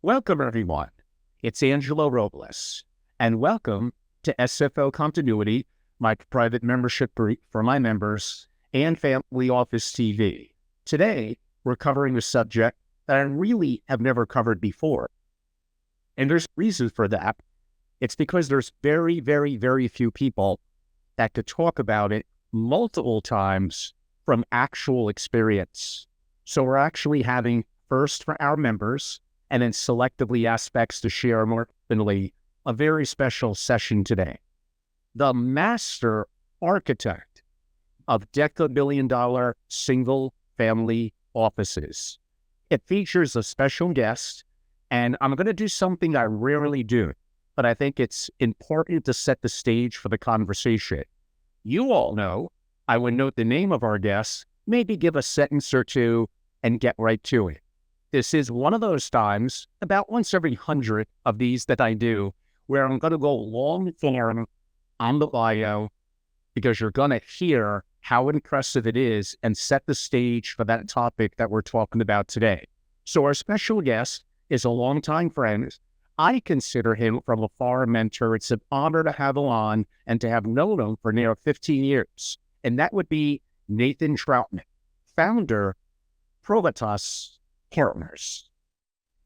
Welcome, everyone. It's Angelo Robles, and welcome to SFO Continuity, my private membership group for my members, and Family Office TV. Today, we're covering a subject that I really have never covered before. And there's reason for that. It's because there's very, very, very few people that could talk about it multiple times from actual experience. So we're actually having first for our members, and then selectively aspects to share more openly a very special session today. The master architect of Deca-Billion single family offices. It features a special guest, and I'm going to do something I rarely do, but I think it's important to set the stage for the conversation. You all know I would note the name of our guest, maybe give a sentence or two, and get right to it. This is one of those times, about once every 100 of these that I do, where I'm going to go long form on the bio, because you're going to hear how impressive it is and set the stage for that topic that we're talking about today. So our special guest is a longtime friend. I consider him from afar a mentor. It's an honor to have him on and to have known him for near 15 years. And that would be Nathan Troutman, founder, Privatus Partners.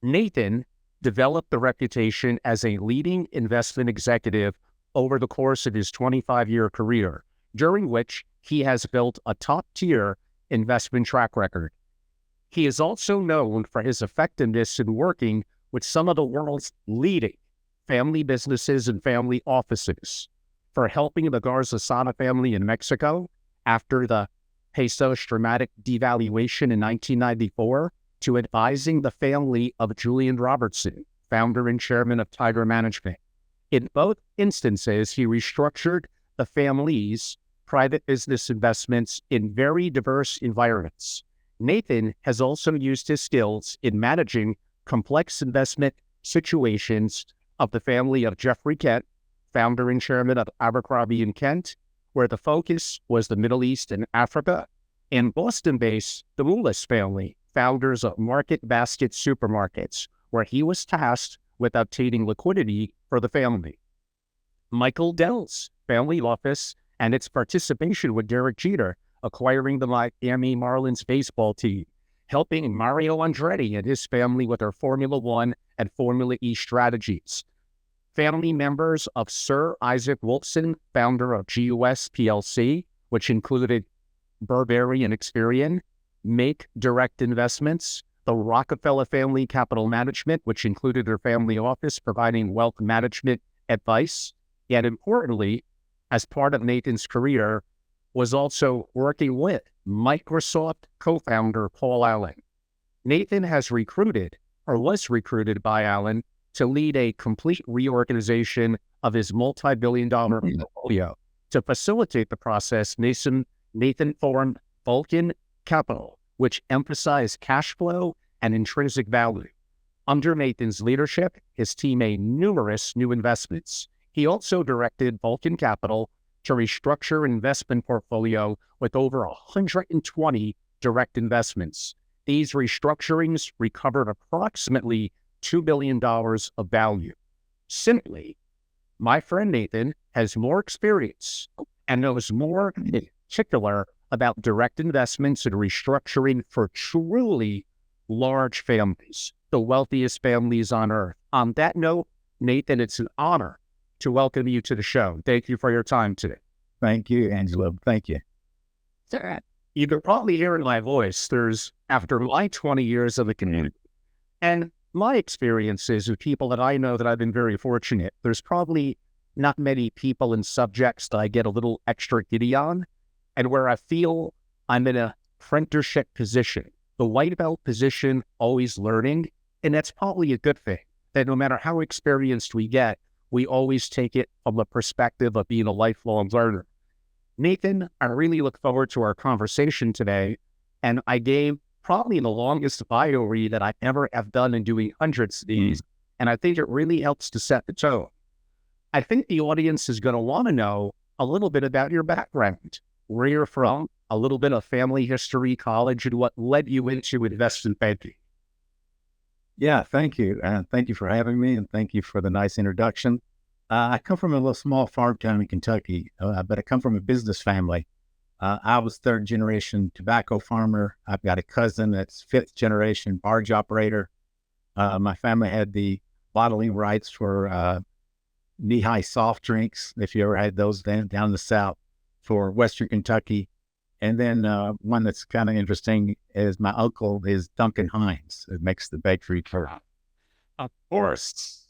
Nathan developed the reputation as a leading investment executive over the course of his 25-year career, during which he has built a top-tier investment track record. He is also known for his effectiveness in working with some of the world's leading family businesses and family offices, for helping the Garza family in Mexico after the peso's dramatic devaluation in 1994, to advising the family of Julian Robertson, founder and chairman of Tiger Management. In both instances, he restructured the family's private business investments in very diverse environments. Nathan has also used his skills in managing complex investment situations of the family of Jeffrey Kent, founder and chairman of Abercrombie & Kent, where the focus was the Middle East and Africa, and Boston-based the Mullis family, founders of Market Basket Supermarkets, where he was tasked with obtaining liquidity for the family. Michael Dell's family office and its participation with Derek Jeter, acquiring the Miami Marlins baseball team, helping Mario Andretti and his family with their Formula One and Formula E strategies. Family members of Sir Isaac Wolfson, founder of GUS PLC, which included Burberry and Experian, Make Direct Investments, the Rockefeller Family Capital Management, which included their family office providing wealth management advice, and importantly, as part of Nathan's career, was also working with Microsoft co-founder Paul Allen. Nathan has recruited, or was recruited by Allen, to lead a complete reorganization of his multi-billion-dollar portfolio. To facilitate the process, Nathan formed Vulcan Capital, which emphasized cash flow and intrinsic value. Under Nathan's leadership, his team made numerous new investments. He also directed Vulcan Capital to restructure an investment portfolio with over 120 direct investments. These restructurings recovered approximately $2 billion of value. Simply, my friend Nathan has more experience and knows more in particular about direct investments and restructuring for truly large families, the wealthiest families on earth. On that note, Nathan, it's an honor to welcome you to the show. Thank you for your time today. Thank you, Angelo. Thank you. Sir, you can probably hear in my voice, after my 20 years of the community and my experiences with people that I know that I've been very fortunate, there's probably not many people and subjects that I get a little extra giddy on, and where I feel I'm in a apprenticeship position, the white belt position, always learning, and that's probably a good thing, that no matter how experienced we get, we always take it from the perspective of being a lifelong learner. Nathan, I really look forward to our conversation today, and I gave probably the longest bio read that I ever have done in doing hundreds of these, and I think it really helps to set the tone. I think the audience is going to want to know a little bit about your background. where you're from, a little bit of family history, college, and what led you into investment banking. Yeah, thank you. Thank you for having me, and thank you for the nice introduction. I come from a little small farm town in Kentucky, but I come from a business family. I was third generation tobacco farmer. I've got a cousin that's fifth generation barge operator. My family had the bottling rights for knee-high soft drinks, if you ever had those down the South, for Western Kentucky. And then one that's kind of interesting is my uncle is Duncan Hines, who makes the bakery for. Of course.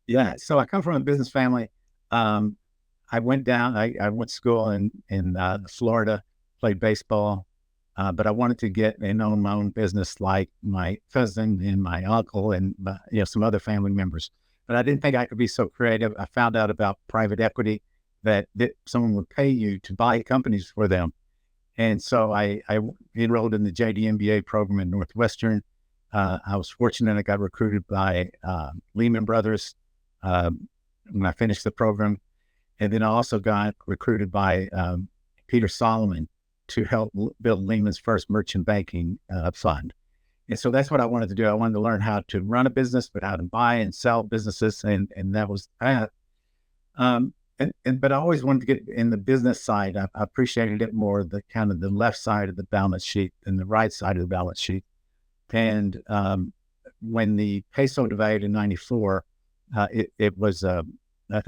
Yeah, so I come from a business family. I went down, I went to school in Florida, played baseball, but I wanted to get and own my own business like my cousin and my uncle and some other family members. But I didn't think I could be so creative. I found out about private equity, that someone would pay you to buy companies for them. And so I enrolled in the JD MBA program at Northwestern. I was fortunate I got recruited by Lehman Brothers when I finished the program. And then I also got recruited by Peter Solomon to help build Lehman's first merchant banking fund. And so that's what I wanted to do. I wanted to learn how to run a business, but how to buy and sell businesses. And that was that. But I always wanted to get in the business side. I appreciated it more, the kind of the left side of the balance sheet than the right side of the balance sheet. And when the peso devalued in '94, it was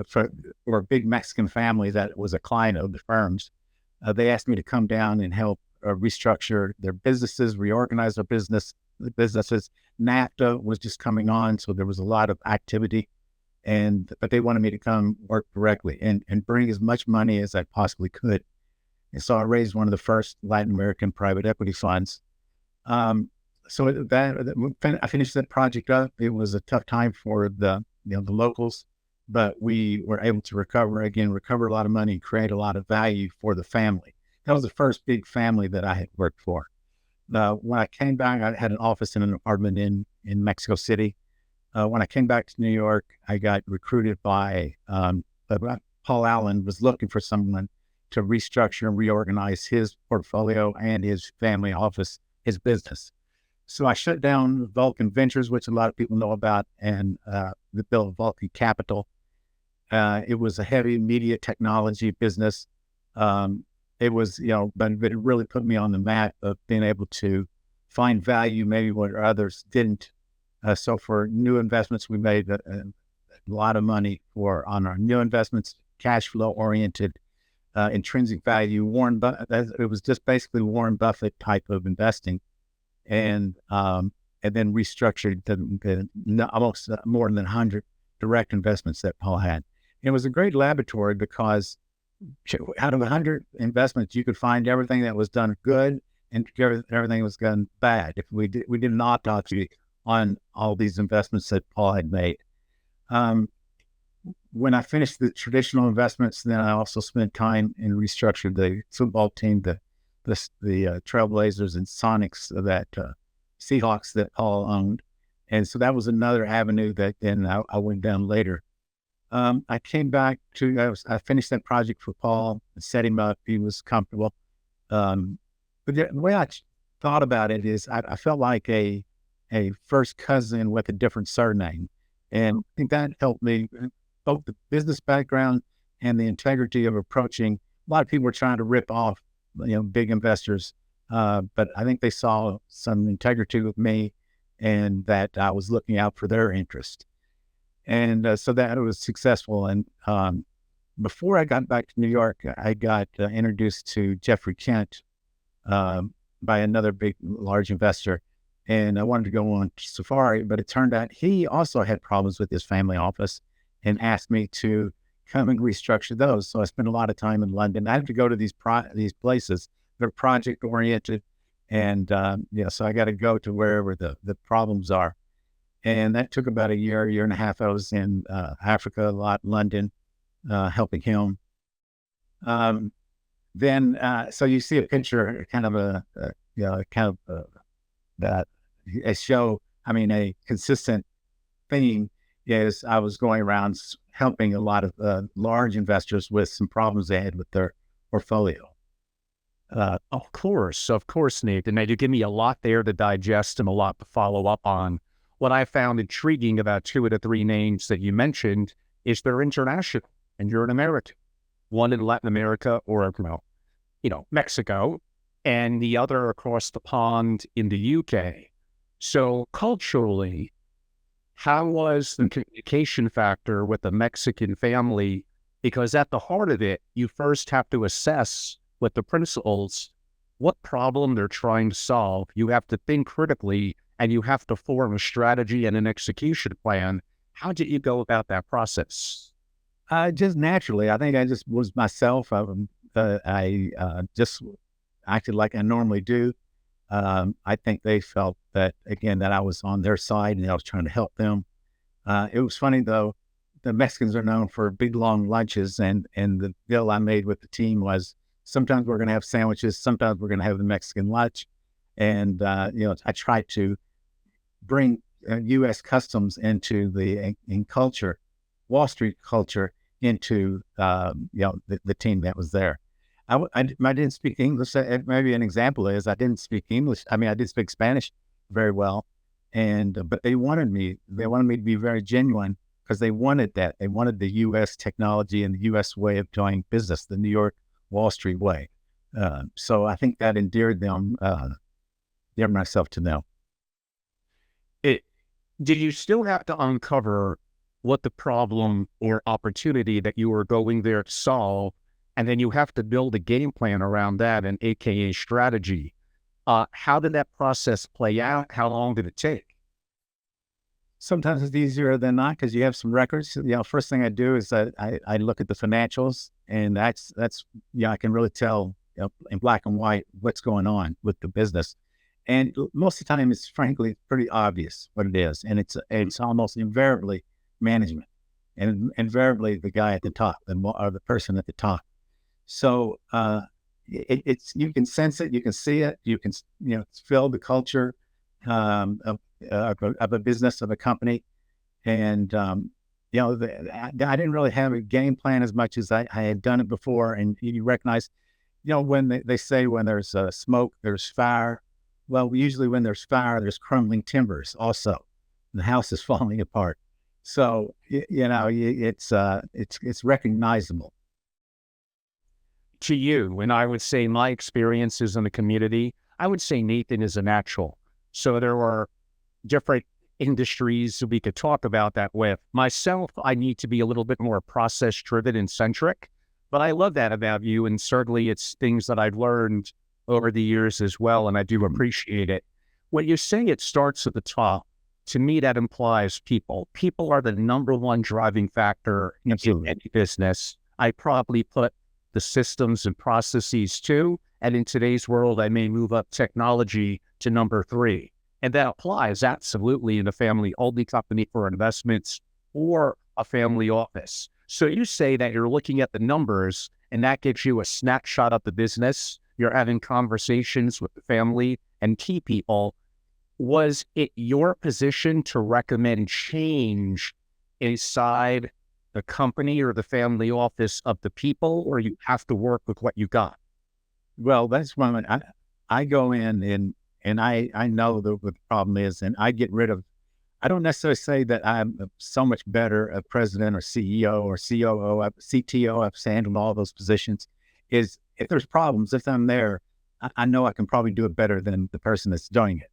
for a big Mexican family that was a client of the firm's. They asked me to come down and help restructure their businesses, reorganize their businesses. NAFTA was just coming on, so there was a lot of activity. But they wanted me to come work directly and bring as much money as I possibly could. And so I raised one of the first Latin American private equity funds. I finished that project up. It was a tough time for the locals, but we were able to recover a lot of money, create a lot of value for the family. That was the first big family that I had worked for. When I came back, I had an office in an apartment in Mexico City. When I came back to New York, I got recruited by Paul Allen was looking for someone to restructure and reorganize his portfolio and his family office, his business. So I shut down Vulcan Ventures, which a lot of people know about, and built Vulcan Capital. It was a heavy media technology business. It was, but it really put me on the map of being able to find value, maybe what others didn't. So for new investments, we made a lot of money on our new investments, cash flow oriented, intrinsic value. It was just basically Warren Buffett type of investing, and then restructured almost more than 100 direct investments that Paul had. It was a great laboratory because out of 100 investments, you could find everything that was done good and everything that was done bad. If we did an autopsy on all these investments that Paul had made. When I finished the traditional investments, then I also spent time and restructured the football team, the Trailblazers and Sonics, that Seahawks that Paul owned. And so that was another avenue that then I went down later. I came back I finished that project for Paul and set him up. He was comfortable. But the way I thought about it is I felt like a first cousin with a different surname. And I think that helped me, both the business background and the integrity of approaching. A lot of people were trying to rip off, big investors. But I think they saw some integrity with me and that I was looking out for their interest. And so that was successful. And before I got back to New York, I got introduced to Jeffrey Kent by another large investor. And I wanted to go on safari, but it turned out he also had problems with his family office and asked me to come and restructure those. So I spent a lot of time in London. I have to go to these places. They're project oriented. And, so I got to go to wherever the problems are. And that took about a year and a half. I was in Africa a lot, London, helping him. So you see a picture, kind of a consistent theme is I was going around helping a lot of large investors with some problems they had with their portfolio. Of course, Nathan. Now, you give me a lot there to digest and a lot to follow up on. What I found intriguing about two of the three names that you mentioned is they're international and you're an American. One in Latin America or, Mexico, and the other across the pond in the UK. So culturally, how was the communication factor with the Mexican family? Because at the heart of it, you first have to assess with the principals what problem they're trying to solve. You have to think critically and you have to form a strategy and an execution plan. How did you go about that process? Just naturally, I think I just was myself. I just acted like I normally do. I think they felt that, again, that I was on their side and I was trying to help them. It was funny, though. The Mexicans are known for big, long lunches, and the deal I made with the team was sometimes we're going to have sandwiches, sometimes we're going to have the Mexican lunch. And, I tried to bring U.S. customs into in culture, Wall Street culture, into the team that was there. I didn't speak English. Maybe an example is I didn't speak English. I mean, I did speak Spanish very well, and but they wanted me. They wanted me to be very genuine because they wanted that. They wanted the U.S. technology and the U.S. way of doing business, the New York Wall Street way. So I think that endeared myself to them. Did you still have to uncover what the problem or opportunity that you were going there to solve? And then you have to build a game plan around that, an AKA strategy. How did that process play out? How long did it take? Sometimes it's easier than not because you have some records. First thing I do is I look at the financials, and that's I can really tell in black and white what's going on with the business. And most of the time, it's frankly pretty obvious what it is, and it's almost invariably management, and invariably the guy at the top, or the person at the top. So it's you can sense it, you can see it, you can feel the culture of a business, of a company, and I didn't really have a game plan as much as I had done it before. And you recognize, when they say when there's smoke, there's fire. Well, usually when there's fire, there's crumbling timbers. Also, the house is falling apart. So it's recognizable. To you, and I would say my experiences in the community, I would say Nathan is a natural. So there are different industries we could talk about that with. Myself, I need to be a little bit more process-driven and centric, but I love that about you, and certainly it's things that I've learned over the years as well, and I do appreciate it. When you say it starts at the top, to me that implies people. People are the number one driving factor in any business. I probably put the systems and processes too. And in today's world, I may move up technology to number three. And that applies absolutely in a family-only company for investments or a family office. So you say that you're looking at the numbers and that gives you a snapshot of the business. You're having conversations with the family and key people. Was it your position to recommend change inside the company or the family office of the people, or you have to work with what you got? Well, that's when I go in and I know what the problem is, and I get rid of. I don't necessarily say that I'm so much better a president or CEO or COO, CTO. I've handled all those positions. Is if there's problems, if I'm there, I know I can probably do it better than the person that's doing it.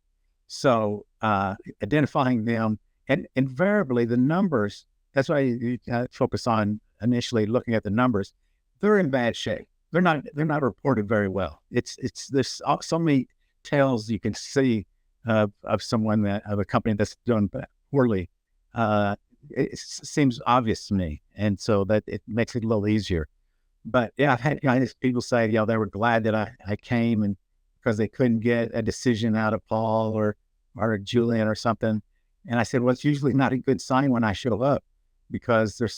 So identifying them, and invariably the numbers. That's why you focus on initially looking at the numbers. They're in bad shape. They're not reported very well. There's so many tales you can see of of a company that's doing poorly. It seems obvious to me, and so that it makes it a little easier. But yeah, I've had people say, they were glad that I came, and because they couldn't get a decision out of Paul or Julian or something. And I said, well, it's usually not a good sign when I show up, because there's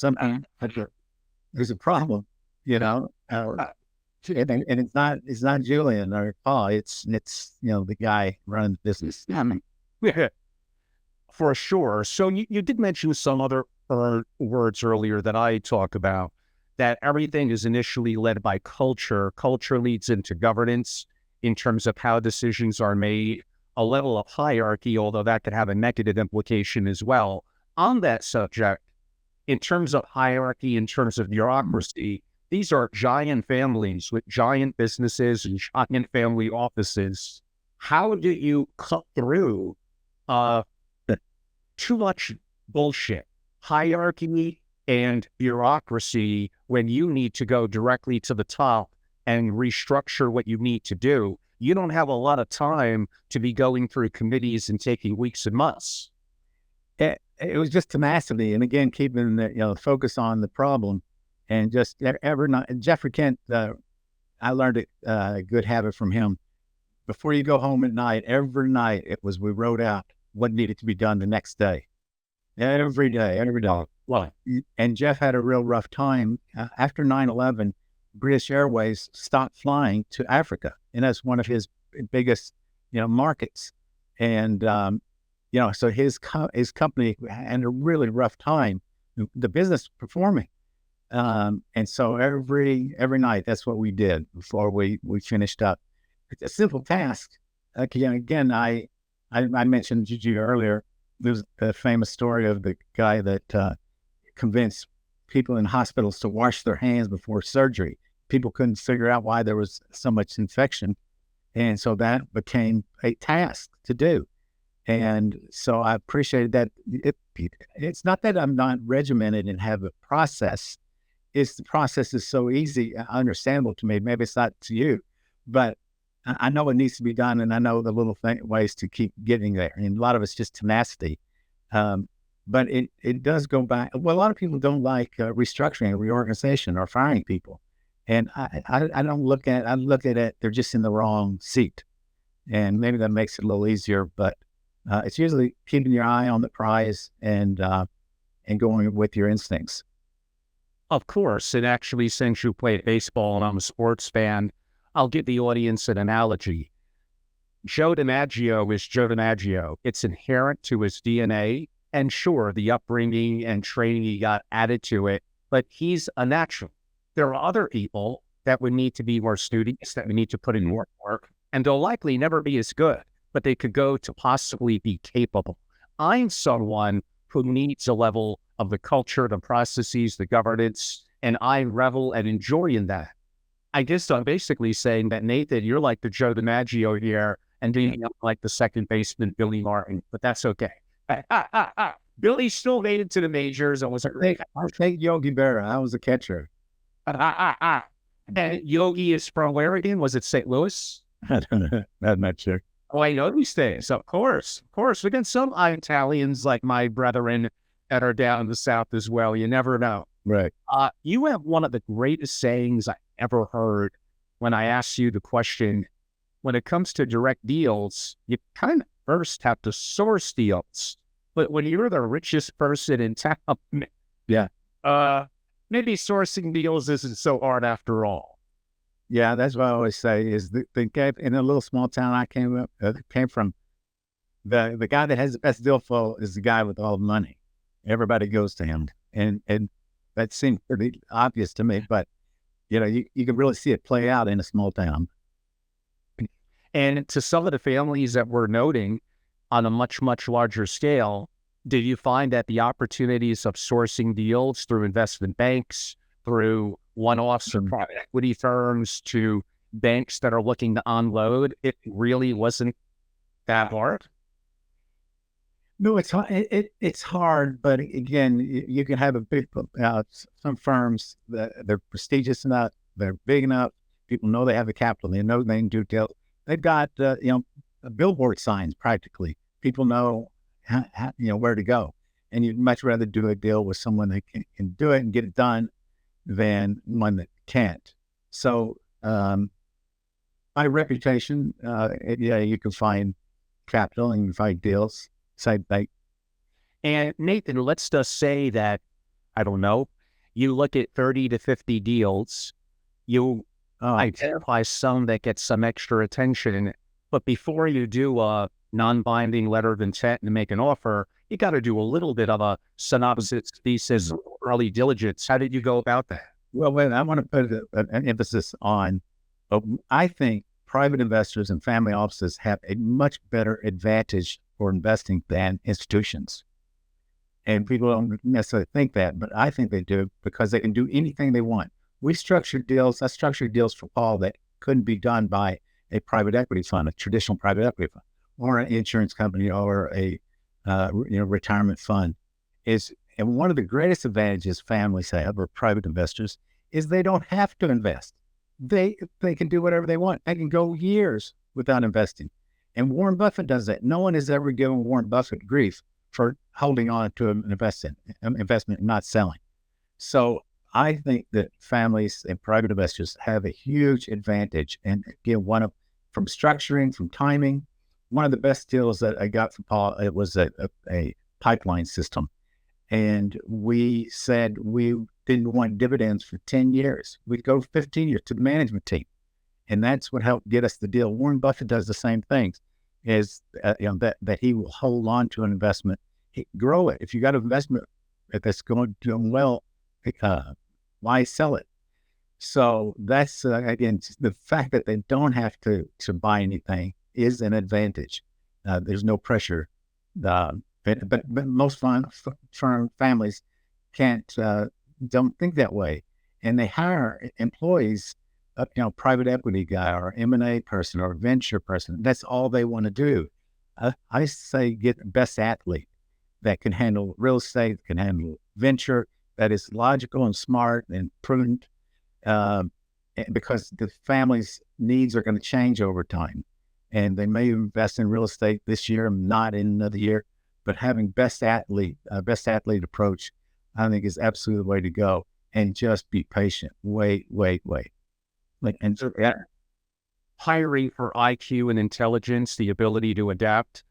there's a problem, and it's not Julian or Paul. It's the guy running the business. Yeah, for sure. So you did mention some other words earlier that I talk about. that everything is initially led by culture. Culture leads into governance in terms of how decisions are made, a level of hierarchy, although that could have a negative implication as well. On that subject, in terms of hierarchy, in terms of bureaucracy, these are giant families with giant businesses and giant family offices. How do you cut through too much bullshit, hierarchy and bureaucracy, when you need to go directly to the top and restructure what you need to do? You don't have a lot of time to be going through committees and taking weeks and months. It was just tenacity, and again, keeping the focus on the problem, and just ever not. Jeffrey Kent, I learned a good habit from him. Before you go home at night, every night we wrote out what needed to be done the next day. Every day, every day. Well, And Jeff had a real rough time after 9/11. British Airways stopped flying to Africa, and that's one of his biggest, markets. And so his company had a really rough time, the business performing. And so every night, that's what we did before we finished up. It's a simple task. Again, I mentioned to you earlier, there's a famous story of the guy that convinced people in hospitals to wash their hands before surgery. People couldn't figure out why there was so much infection. And so that became a task to do. And so I appreciated that. It's not that I'm not regimented and have a process. It's the process is so easy, understandable to me. Maybe it's not to you, but I know it needs to be done, and I know the little ways to keep getting there. And a lot of it's just tenacity. But it does go back. Well, a lot of people don't like restructuring or reorganization or firing people. And I don't look at it. I look at it, they're just in the wrong seat. And maybe that makes it a little easier, but it's usually keeping your eye on the prize and going with your instincts. of course, and actually, since you played baseball and I'm a sports fan, I'll give the audience an analogy. Joe DiMaggio is Joe DiMaggio. It's inherent to his DNA. And sure, the upbringing and training he got added to it, but he's a natural. There are other people that would need to be more studious, that would need to put in more work, and they'll likely never be as good, but they could go to possibly be capable. I'm someone who needs a level of the culture, the processes, the governance, and I revel and enjoy in that. I guess I'm basically saying that, Nathan, you're like the Joe DiMaggio here, and being like the second baseman, Billy Martin, but that's okay. Billy still made it to the majors and was a I'll take Yogi Berra. I was a catcher. And Yogi is from where again? Was it St. Louis? I don't know. I'm not sure. Oh, I know these things. Of course. We got some Italians like my brethren that are down in the South as well. You never know. Right. You have one of the greatest sayings I ever heard when I asked you the question, when it comes to direct deals, you kind of first have to source deals. But when you're the richest person in town, yeah, maybe sourcing deals isn't so hard after all. Yeah, that's what I always say is the guy in a little small town I came from, the guy that has the best deal flow is the guy with all the money. Everybody goes to him. And that seemed pretty obvious to me, but you can really see it play out in a small town. And to some of the families that we're noting on a much, much larger scale, did you find that the opportunities of sourcing deals through investment banks, through one-offs or private equity firms, to banks that are looking to unload, it really wasn't that hard? No, it's hard. It's hard, but again, you can have a big, some firms that they're prestigious enough, they're big enough, people know they have the capital, they know they can do deals. They've got, billboard signs practically. People know, where to go. And you'd much rather do a deal with someone that can do it and get it done than one that can't. So, by reputation, you can find capital and you can find deals. Side bank. And Nathan, let's just say that, I don't know, you look at 30 to 50 deals, you identify some that get some extra attention, but before you do a non-binding letter of intent and make an offer, you got to do a little bit of a synopsis, thesis, early diligence. How did you go about that? Well, I want to put an emphasis on, I think private investors and family offices have a much better advantage for investing than institutions. And people don't necessarily think that, but I think they do because they can do anything they want. I structured deals for Paul that couldn't be done by a private equity fund, a traditional private equity fund, or an insurance company, or a retirement fund. And one of the greatest advantages families have, or private investors, is they don't have to invest. They can do whatever they want. They can go years without investing. And Warren Buffett does that. No one has ever given Warren Buffett grief for holding on to an investment and not selling. So I think that families and private investors have a huge advantage. And again, from structuring, from timing, one of the best deals that I got from Paul, it was a pipeline system. And we said we didn't want dividends for 10 years. We'd go 15 years to the management team. And that's what helped get us the deal. Warren Buffett does the same things, is that he will hold on to an investment, grow it. If you got an investment that's doing well, why sell it? So that's, again, the fact that they don't have to buy anything is an advantage. There's no pressure. But most firm families don't think that way. And they hire employees, private equity guy or M&A person or venture person. That's all they want to do. I say get the best athlete that can handle real estate, can handle venture, that is logical and smart and prudent, because the family's needs are going to change over time. And they may invest in real estate this year, not in another year, but having best athlete approach, I think is absolutely the way to go. And just be patient. Wait. Hiring for IQ and intelligence, the ability to adapt,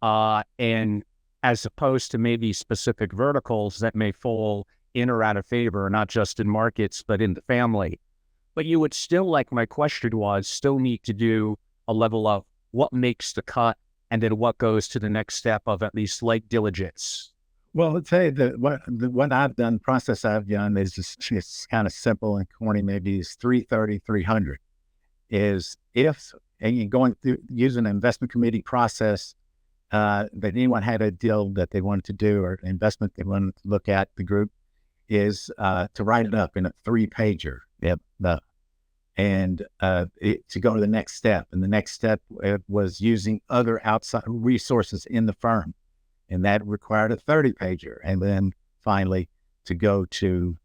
and as opposed to maybe specific verticals that may fall in or out of favor, not just in markets, but in the family. But you would still, like my question was, still need to do a level of what makes the cut and then what goes to the next step of at least like diligence. Well, I'll tell you that what I've done, the process I've done is just, it's kind of simple and corny, maybe is 330, 300. Is if, and you're going through using an investment committee process, that anyone had a deal that they wanted to do or investment they wanted to look at, the group is to write it up in a 3-pager. Yep. And to go to the next step. And the next step was using other outside resources in the firm. And that required a 30-pager. And then finally to go to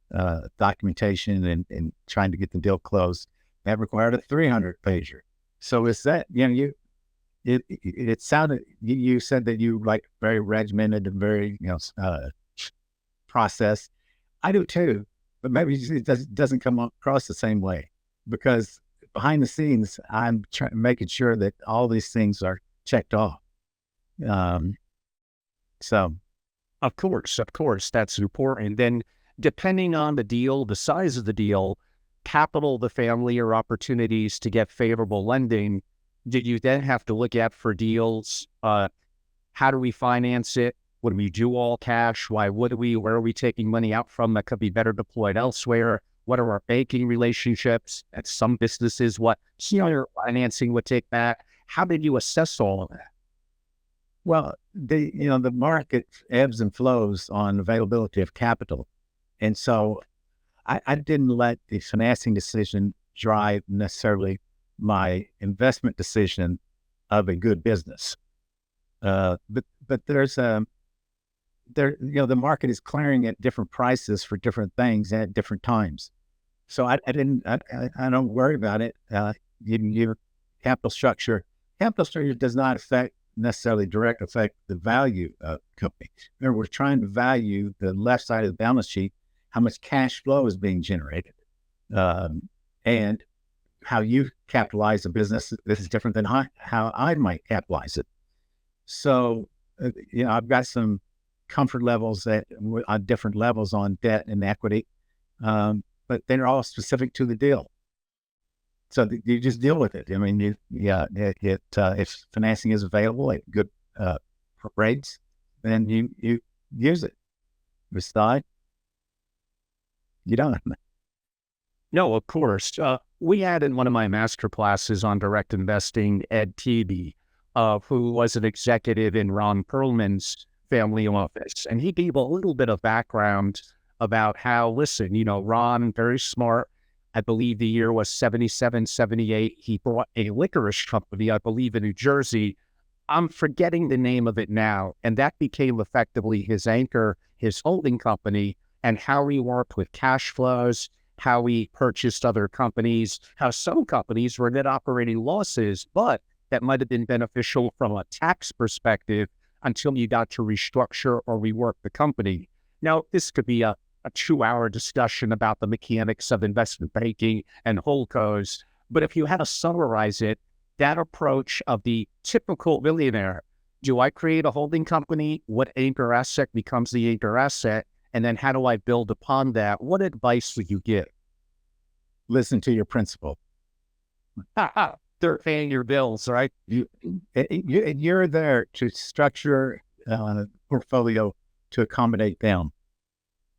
documentation and trying to get the deal closed, that required a 300-pager. So it's that, it sounded, you said that you like very regimented and very, process. I do too, but maybe it doesn't come across the same way, because behind the scenes, I'm making sure that all these things are checked off. So. Of course, that's important. Then depending on the deal, the size of the deal, capital the family or opportunities to get favorable lending, did you then have to look at for deals? How do we finance it? Would we do all cash? Why would we? Where are we taking money out from that could be better deployed elsewhere? What are our banking relationships? At some businesses, what senior financing would take back? How did you assess all of that? Well, the market ebbs and flows on availability of capital. And so I didn't let the financing decision drive necessarily my investment decision of a good business. But there's the market is clearing at different prices for different things at different times. So I don't worry about it. Your capital structure does not necessarily direct affect the value of the company. Remember, we're trying to value the left side of the balance sheet, how much cash flow is being generated, and how you capitalize a business. This is different than how I might capitalize it. So, I've got some comfort levels on different levels on debt and equity, but they're all specific to the deal. So you just deal with it. I mean, if financing is available at good rates, then you use it. If it's not, you don't. No, of course. We had in one of my master classes on direct investing, Ed Teeby, who was an executive in Ron Perlman's family office. And he gave a little bit of background about how, listen, Ron, very smart. I believe the year was 77, 78. He bought a licorice company, I believe in New Jersey. I'm forgetting the name of it now. And that became effectively his anchor, his holding company, and how he worked with cash flows, how he purchased other companies, how some companies were net operating losses, but that might have been beneficial from a tax perspective until you got to restructure or rework the company. Now, this could be a 2-hour discussion about the mechanics of investment banking and holdcos, but if you had to summarize it, that approach of the typical millionaire, do I create a holding company? What anchor asset becomes the anchor asset? And then how do I build upon that? What advice would you give? Listen to your principal. They're paying your bills, right? You're there to structure a portfolio to accommodate them.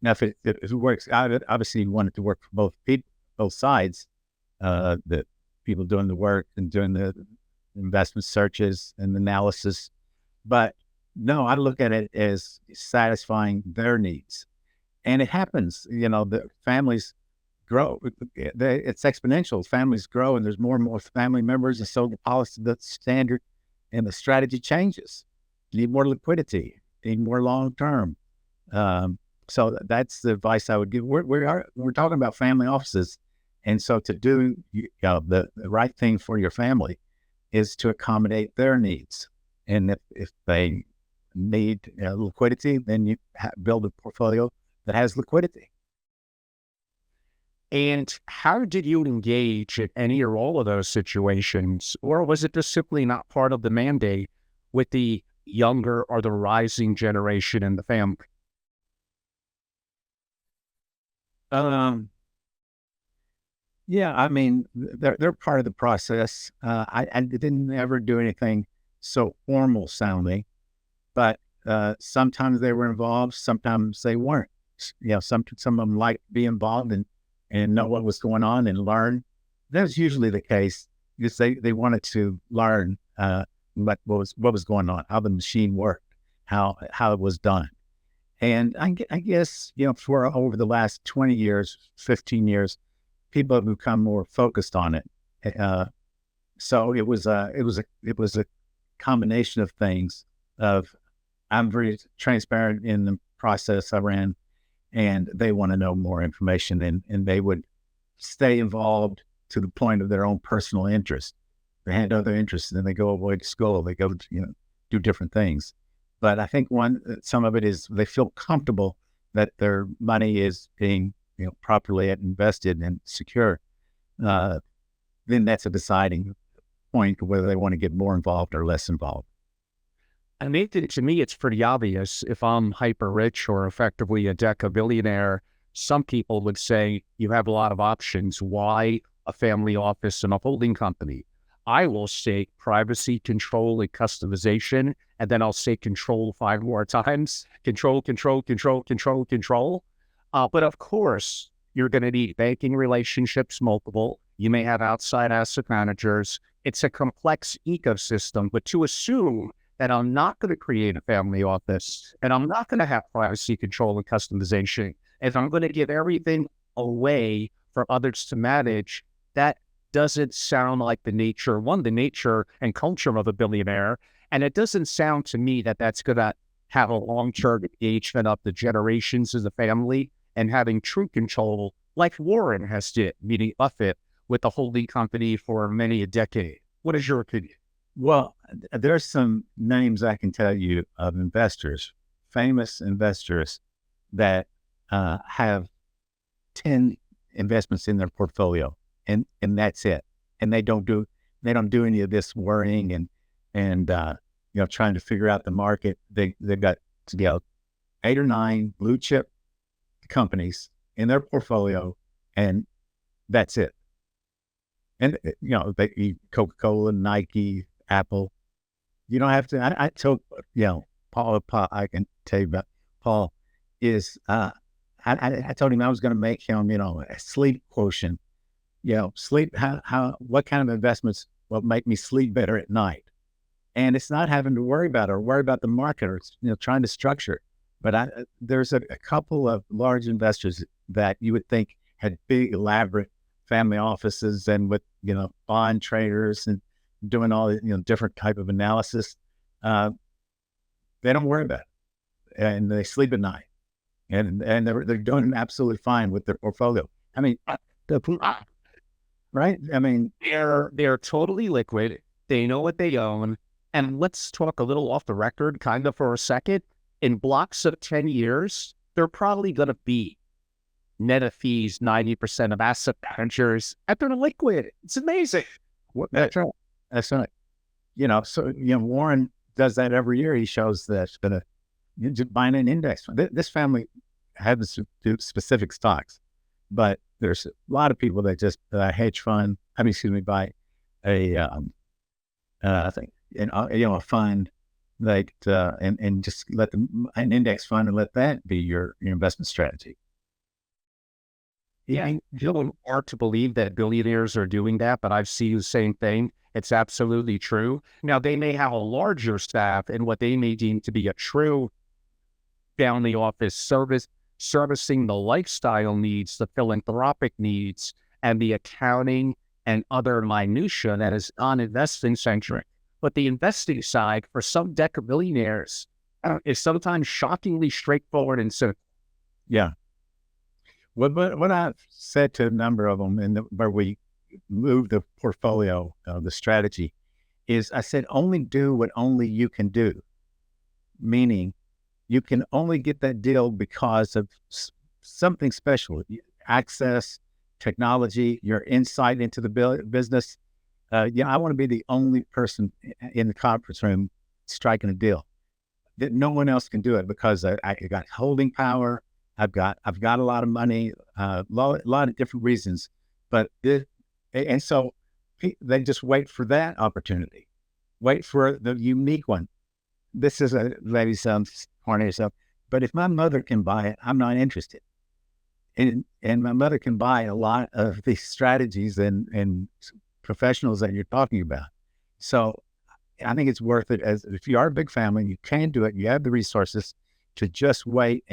Now, if it works out, obviously you want it to work for both sides, the people doing the work and doing the investment searches and analysis. But no, I look at it as satisfying their needs. And it happens, the families grow. It's exponential. Families grow and there's more and more family members. And so the policy, the standard and the strategy changes. You need more liquidity, you need more long-term. So that's the advice I would give. We're talking about family offices. And so to do the right thing for your family is to accommodate their needs. And if they need liquidity, then you build a portfolio that has liquidity. And how did you engage in any or all of those situations? Or was it just simply not part of the mandate with the younger or the rising generation in the family? Yeah, I mean, they're part of the process. I didn't ever do anything so formal sounding, but sometimes they were involved, sometimes they weren't. Some of them liked to be involved and know what was going on and learn. That was usually the case because they wanted to learn what was going on, how the machine worked, how it was done. And I guess, for over the last 20 years, 15 years, people have become more focused on it. So it was a combination of things. I'm very transparent in the process I ran, and they want to know more information, and they would stay involved to the point of their own personal interest. They had other interests, and then they go away to school. They go, do different things. But I think some of it is they feel comfortable that their money is being properly invested and secure. Then that's a deciding point whether they want to get more involved or less involved. I mean, to me, it's pretty obvious. If I'm hyper rich or effectively a Deca-Billionaire, some people would say you have a lot of options. Why a family office and a holding company? I will say privacy, control, and customization, and then I'll say control 5 more times. Control, control, control, control, control. But of course, you're going to need banking relationships, multiple. You may have outside asset managers. It's a complex ecosystem, but to assume that I'm not going to create a family office and I'm not going to have privacy, control, and customization, and I'm going to give everything away for others to manage, that doesn't sound like the nature and culture of a billionaire. And it doesn't sound to me that that's going to have a long-term engagement of the generations of the family and having true control like Warren has did, meaning Buffett, with the holding company for many a decade. What is your opinion? Well, there's some names I can tell you of investors, famous investors that have 10 investments in their portfolio, and that's it. And they don't do any of this worrying and trying to figure out the market. They've got 8 or 9 blue chip companies in their portfolio, and that's it. And they eat Coca-Cola, Nike, Apple. You don't have to. I told Paul. I can tell you about Paul. I told him I was going to make him a sleep quotient sleep, what kind of investments will make me sleep better at night? And it's not having to worry about it or worry about the market or, trying to structure it. But there's a couple of large investors that you would think had big, elaborate family offices and with, bond traders and doing all the, different type of analysis. They don't worry about it, and they sleep at night, and they're doing absolutely fine with their portfolio. I mean, right? I mean, they're totally liquid. They know what they own. And let's talk a little off the record, kind of for a second. In blocks of 10 years, they're probably going to be net of fees, 90% of asset managers, and they're liquid. It's amazing. That's right. That's right. So, Warren does that every year. He shows that just buying an index fund. This family has to do specific stocks, but there's a lot of people that just hedge fund. Buy a a fund that and just let an index fund and let that be your investment strategy. Yeah, it's hard to believe that billionaires are doing that, but I've seen the same thing. It's absolutely true. Now, they may have a larger staff and what they may deem to be a true family office servicing the lifestyle needs, the philanthropic needs, and the accounting and other minutia that is non-investing centric. But the investing side for some Deca-Billionaires is sometimes shockingly straightforward and simple. Yeah. What I've said to a number of them where we moved the portfolio, the strategy, is I said, only do what only you can do. Meaning you can only get that deal because of something special, access, technology, your insight into the business. I want to be the only person in the conference room striking a deal. That no one else can do it because I got holding power. I've got a lot of money, a lot of different reasons, and so they just wait for that opportunity, wait for the unique one. This is a lady sounds corny stuff, but if my mother can buy it, I'm not interested. And my mother can buy a lot of these strategies and professionals that you're talking about. So I think it's worth it. As if you are a big family, you can do it. You have the resources to just wait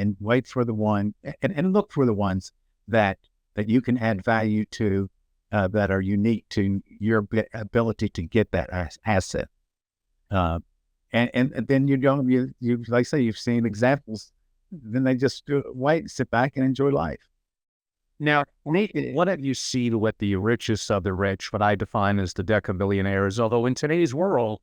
for the one and look for the ones that you can add value to, that are unique to your ability to get that asset. And then you like I say, you've seen examples, then they just wait, sit back and enjoy life. Now, Nathan, what have you seen with the richest of the rich, what I define as the Deca-Billionaires? Although in today's world,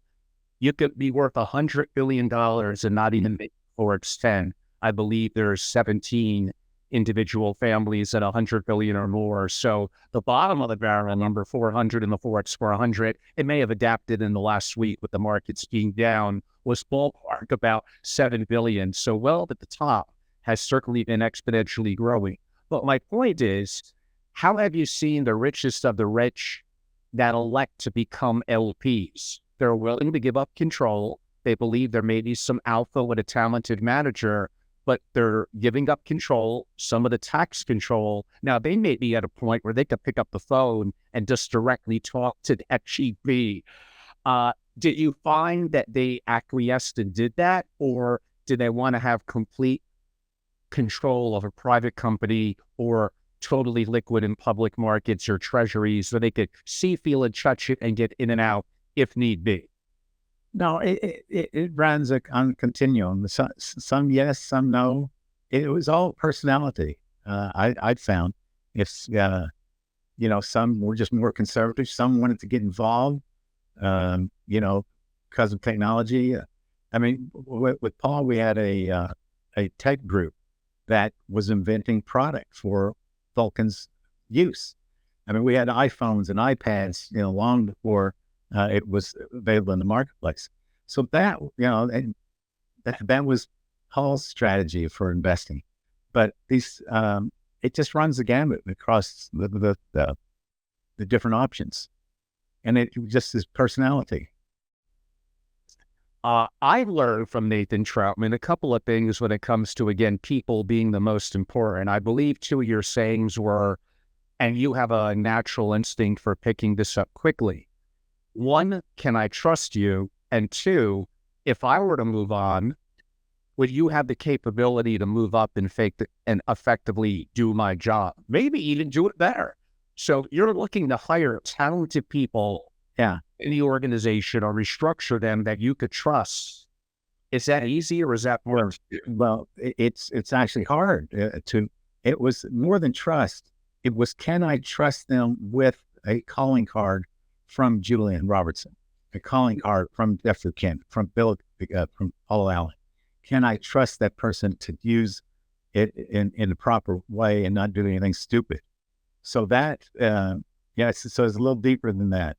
you could be worth $100 billion and not even make Forbes 10. I believe there's 17 individual families at 100 billion or more. So the bottom of the barrel, number 400 in the Forbes 400, it may have adapted in the last week with the markets being down, was ballpark about 7 billion. So wealth at the top has certainly been exponentially growing. But my point is, how have you seen the richest of the rich that elect to become LPs? They're willing to give up control. They believe there may be some alpha with a talented manager, but they're giving up control, some of the tax control. Now, they may be at a point where they could pick up the phone and just directly talk to the FGB. Did you find that they acquiesced and did that, or did they want to have complete control of a private company or totally liquid in public markets or treasuries so they could see, feel, and touch it and get in and out if need be? No, it runs on a continuum. Some yes, some no. It was all personality. I found it's some were just more conservative. Some wanted to get involved, because of technology. I mean, with Paul, we had a tech group that was inventing product for Vulcan's use. I mean, we had iPhones and iPads, long before it was available in the marketplace. So that, and that was Paul's strategy for investing. But these, it just runs the gamut across the different options, and it just is personality. I learned from Nathan Troutman a couple of things when it comes to, again, people being the most important. I believe two of your sayings were and you have a natural instinct for picking this up quickly. One, can I trust you? And two, if I were to move on, would you have the capability to move up and effectively do my job? Maybe even do it better. So you're looking to hire talented people in the organization or restructure them that you could trust. Is that easy or is that more? Well, it's actually hard it was more than trust. It was, can I trust them with a calling card from Julian Robertson, a calling card from Jeffrey Kent, from Bill, from Paul Allen? Can I trust that person to use it in the proper way and not do anything stupid? So that, so it's a little deeper than that.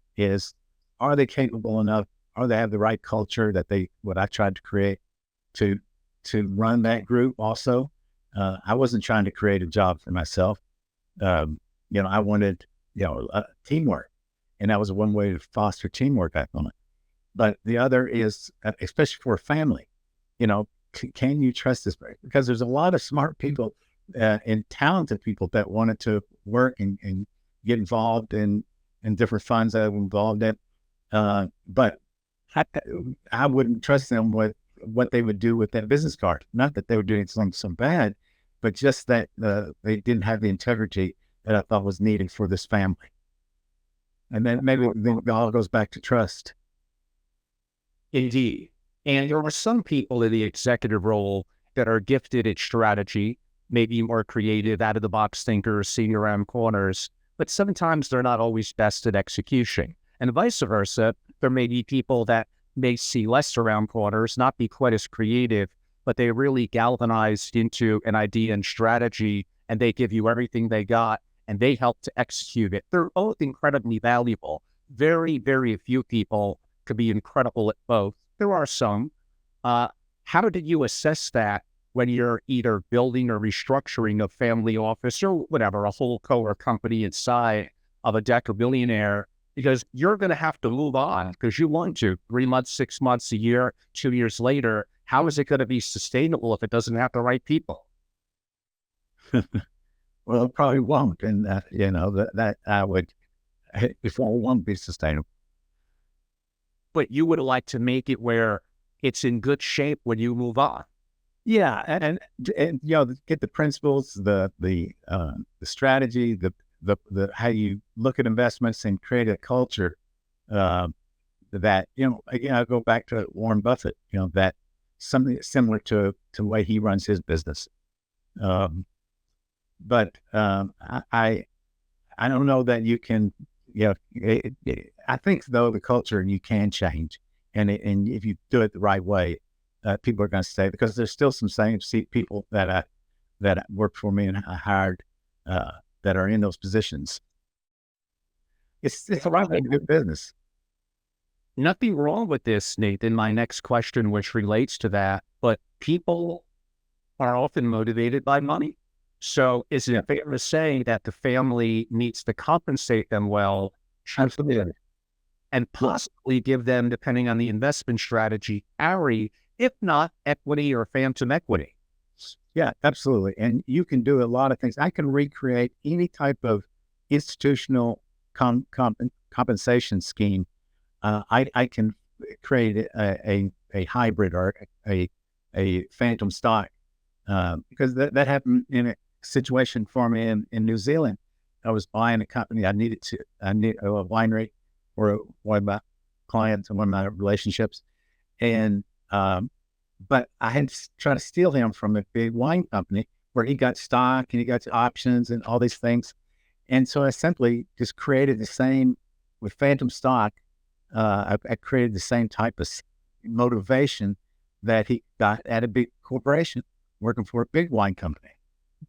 Are they capable enough? Or they have the right culture what I tried to create to run that group also. I wasn't trying to create a job for myself. I wanted, teamwork, and that was one way to foster teamwork back on it. But the other is, especially for a family, can you trust this person? Because there's a lot of smart people and talented people that wanted to work and get involved in different funds that I'm involved in. But I wouldn't trust them with what they would do with that business card. Not that they were doing something bad, but just that they didn't have the integrity that I thought was needed for this family. And then maybe it all goes back to trust. Indeed. And there are some people in the executive role that are gifted at strategy, maybe more creative, out-of-the-box thinkers, seeing around corners, but sometimes they're not always best at execution. And vice versa, there may be people that may see less around corners, not be quite as creative, but they really galvanized into an idea and strategy, and they give you everything they got, and they help to execute it. They're both incredibly valuable. Very, very few people could be incredible at both. There are some. How did you assess that when you're either building or restructuring a family office or whatever, a whole co or company inside of a Deca-Billionaire? Because you're going to have to move on because you want to 3 months, 6 months, a year, 2 years later. How is it going to be sustainable if it doesn't have the right people? Well, it probably won't. And, that I would, it won't be sustainable. But you would like to make it where it's in good shape when you move on. Yeah. And get the principles, the strategy, the how you look at investments and create a culture that, again, I'll go back to Warren Buffett, that something similar to the way he runs his business. But I don't know that you can, I think though the culture you can change, and if you do it the right way, people are going to stay, because there's still some same people that worked for me and I hired that are in those positions. It's the right way to do business. Nothing wrong with this, Nathan. My next question, which relates to that, but people are often motivated by money. So is it fair to say that the family needs to compensate them well? Absolutely. And possibly give them, depending on the investment strategy, carry, if not equity or phantom equity? Yeah, absolutely. And you can do a lot of things. I can recreate any type of institutional compensation scheme. I can create a hybrid or a phantom stock, because that happened in a situation for me in New Zealand. I was buying a company. I need a winery for one of my clients and one of my relationships. And, but I had to try to steal him from a big wine company where he got stock and he got options and all these things. And so I simply just created the same with phantom stock. I created the same type of motivation that he got at a big corporation working for a big wine company.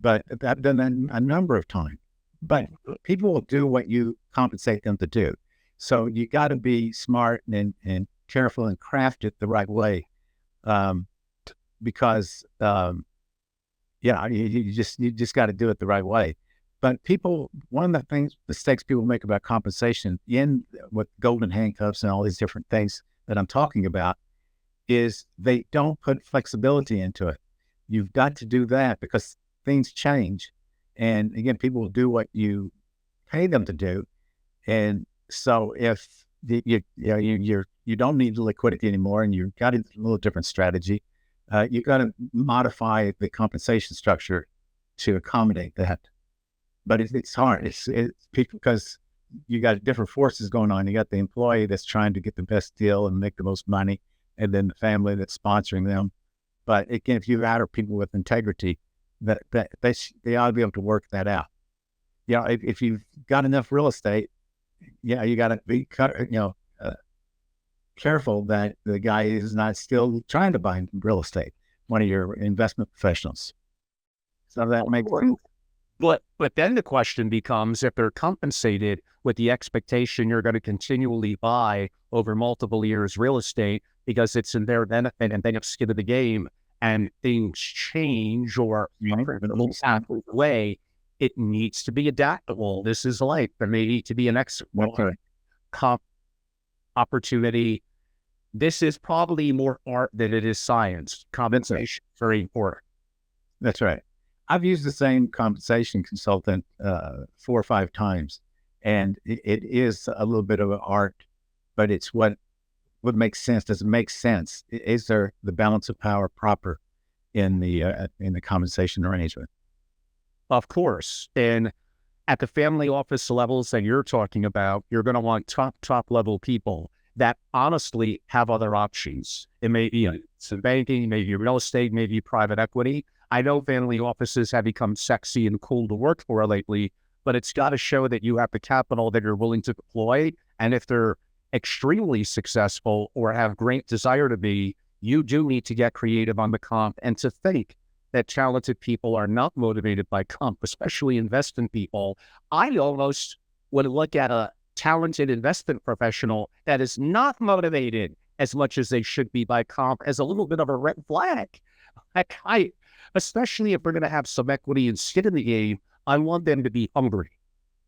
But I've done that a number of times. But people will do what you compensate them to do. So you got to be smart and careful and craft it the right way, because you just got to do it the right way. But one of the mistakes people make about compensation with golden handcuffs and all these different things that I'm talking about is they don't put flexibility into it. You've got to do that because things change. And again, people will do what you pay them to do. And so if you don't need liquidity anymore, and you've got a little different strategy, you got to modify the compensation structure to accommodate that. But it's hard. It's people, because you got different forces going on. You got the employee that's trying to get the best deal and make the most money, and then the family that's sponsoring them. But again, if you hire people with integrity, that they ought to be able to work that out. If you've got enough real estate, you got to be careful that the guy is not still trying to buy real estate, one of your investment professionals. So that makes sense. But then the question becomes, if they're compensated with the expectation you're going to continually buy over multiple years real estate because it's in their benefit and they have skin in the game, and things change or way, it needs to be adaptable. This is life. There may need to be an extra opportunity. This is probably more art than it is science. Compensation, very important. That's right. I've used the same compensation consultant 4 or 5 times, and it is a little bit of an art, but it's what makes sense. Does it make sense? Is there the balance of power proper in the compensation arrangement? Of course. And at the family office levels that you're talking about, you're going to want top level people that honestly have other options. It may be some banking, maybe real estate, maybe private equity. I know family offices have become sexy and cool to work for lately, but it's got to show that you have the capital that you're willing to deploy. And if they're extremely successful or have great desire to be, you do need to get creative on the comp, and to think that talented people are not motivated by comp, especially investment people. I almost would look at a talented investment professional that is not motivated as much as they should be by comp as a little bit of a red flag. Especially if we're going to have some equity and skin in the game, I want them to be hungry.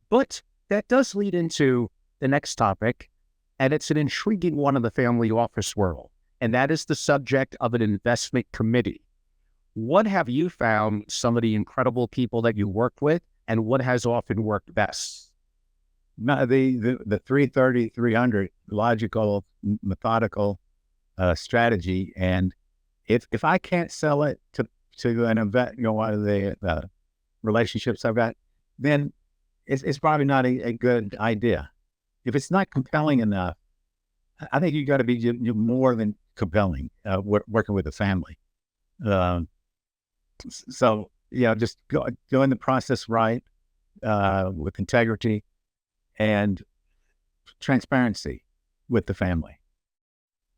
But that does lead into the next topic, and it's an intriguing one in the family office world, and that is the subject of an investment committee. What have you found some of the incredible people that you work with, and what has often worked best? No, the 330-300 logical, methodical strategy, and if I can't sell it to an event, one of the relationships I've got, then it's probably not a good idea. If it's not compelling enough, I think you got to be more than compelling working with a family. So just doing the process right, with integrity and transparency with the family.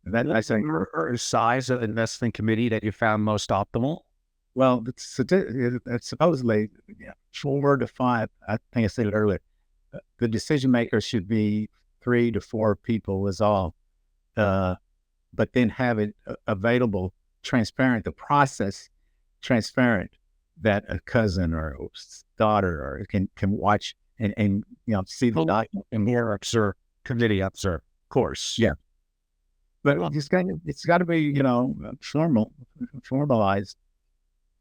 That I think. Or size of investment committee that you found most optimal? Well, it's supposedly 4 to 5. I think I said it earlier. The decision makers should be 3 to 4 people is all, but then have it available, transparent. The process transparent, that a cousin or daughter or can watch and see the document and more observe, committee observe, of course. Yeah, but it's got to be formalized.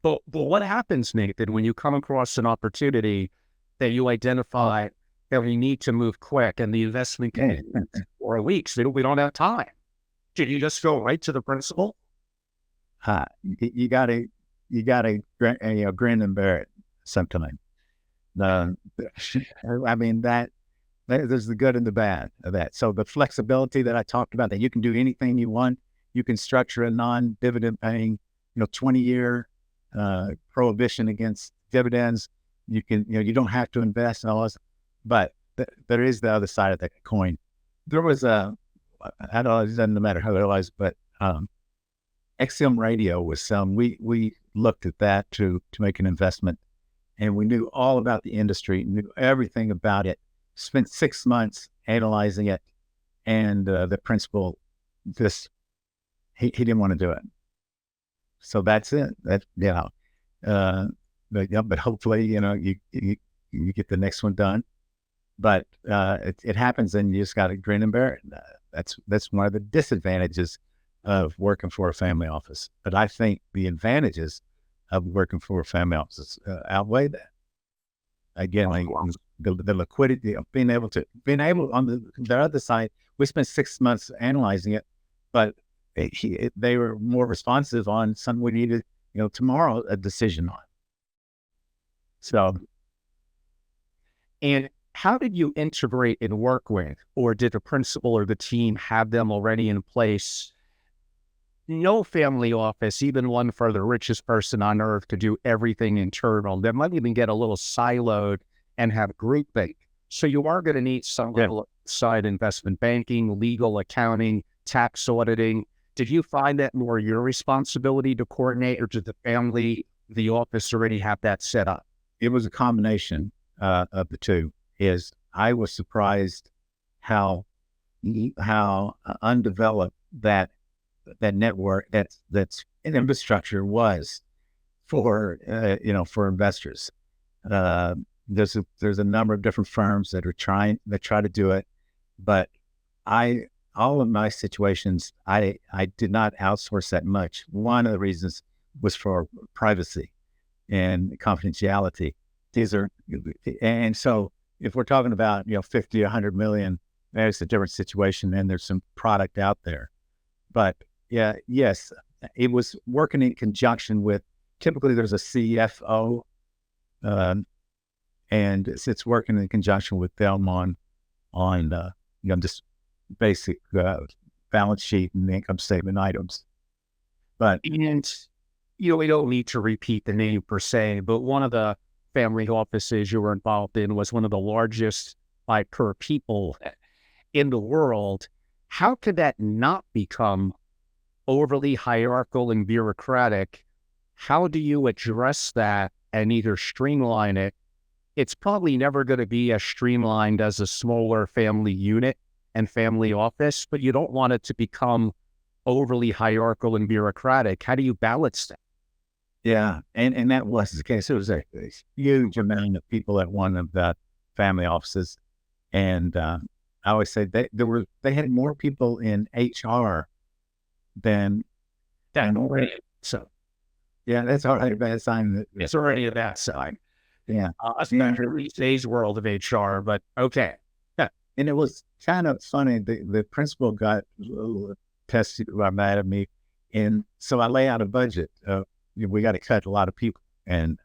But what happens, Nathan, when you come across an opportunity that you identify that we need to move quick, and the investment committee for weeks, we don't have time? Did you just go right to the principal? You got to grin and bear it sometimes. I mean, there's the good and the bad of that. So the flexibility that I talked about, that you can do anything you want. You can structure a non-dividend paying, 20-year prohibition against dividends. You can, you don't have to invest in all this, but there is the other side of that coin. There was I don't know, it doesn't matter how it was, but XM radio was some, we looked at that to make an investment, and we knew all about the industry, knew everything about it, spent 6 months analyzing it, and the principal, he didn't want to do it. So that's it. But hopefully, you get the next one done. But it happens, and you just got to grin and bear it. That's one of the disadvantages of working for a family office. But I think the advantages of working for a family office outweigh that. again, like the liquidity of being able on the other side, we spent 6 months analyzing it, but they were more responsive on something we needed, tomorrow a decision on. So, And how did you integrate and work with, or did the principal or the team have them already in place? No family office, even one for the richest person on earth, could do everything internal. They might even get a little siloed and have groupthink. So you are going to need some level of side investment banking, legal, accounting, tax auditing. Did you find that more your responsibility to coordinate, or did the family, the office already have that set up? it was a combination of the two. I was surprised how undeveloped that network, that's an infrastructure was for investors. There's a number of different firms that try to do it, but all of my situations, I did not outsource that much. One of the reasons was for privacy and confidentiality. And so if we're talking about 50, 100 million, there's a different situation, and there's some product out there. But yes, it was working in conjunction with. Typically, there's a CFO, and it's working in conjunction with them on just basic balance sheet and income statement items. But we don't need to repeat the name per se, but one of the family offices you were involved in was one of the largest by per people in the world. How could that not become overly hierarchical and bureaucratic? How do you address that and either streamline it? It's probably never going to be as streamlined as a smaller family unit and family office, but you don't want it to become overly hierarchical and bureaucratic. How do you balance that? Yeah, and that was the case. It was a huge amount of people at one of the family offices, and I always say they had more people in HR than already. So yeah, that's already a bad sign. It's already a bad sign. Yeah, especially today's world of HR. But okay, yeah, and it was kind of funny. The principal got a little tested, mad at me, and so I lay out a budget. We got to cut a lot of people, and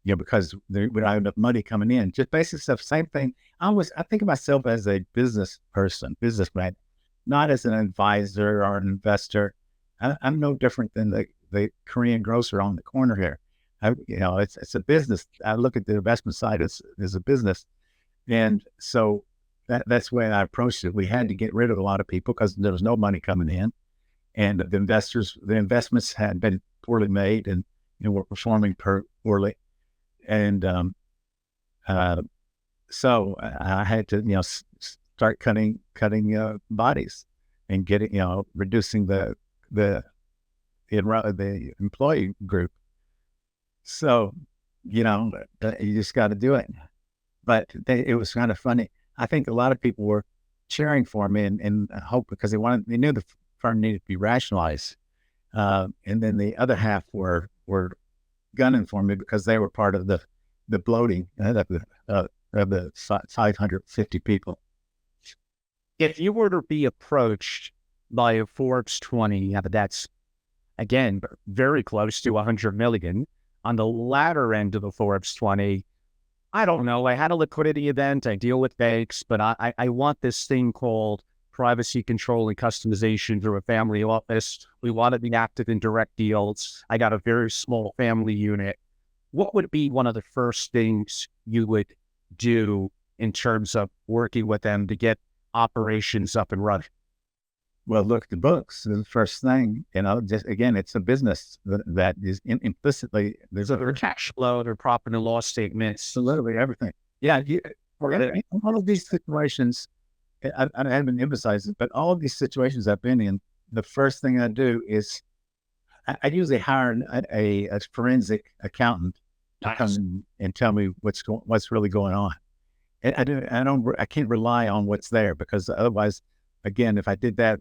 because we don't have enough money coming in. Just basic stuff. Same thing. I think of myself as a businessman, not as an advisor or an investor. I'm no different than the Korean grocer on the corner here. It's a business. I look at the investment side as a business, and so that's the way I approached it. We had to get rid of a lot of people because there was no money coming in, and the investments had been poorly made, and were performing poorly, and so I had to start cutting bodies and reducing the employee group. So you just got to do it. But it was kind of funny. I think a lot of people were cheering for me and hope, because they knew the firm needed to be rationalized. And then the other half were gunning for me because they were part of the bloating of the 550 people. If you were to be approached by a Forbes 20, that's again very close to 100 million on the latter end of the Forbes 20. I don't know. I had a liquidity event. I deal with banks, but I want this thing called privacy control and customization through a family office. We want to be active in direct deals. I got a very small family unit. What would be one of the first things you would do in terms of working with them to get operations up and running? Well, look at the books. The first thing, just again, it's a business that is implicitly, there's their cash flow, their profit and loss statements, literally everything. Yeah, all of these situations, I haven't emphasized it, but all of these situations I've been in, the first thing I do is I usually hire a forensic accountant to come and tell me what's really going on. And I can't rely on what's there, because otherwise, again, if I did that,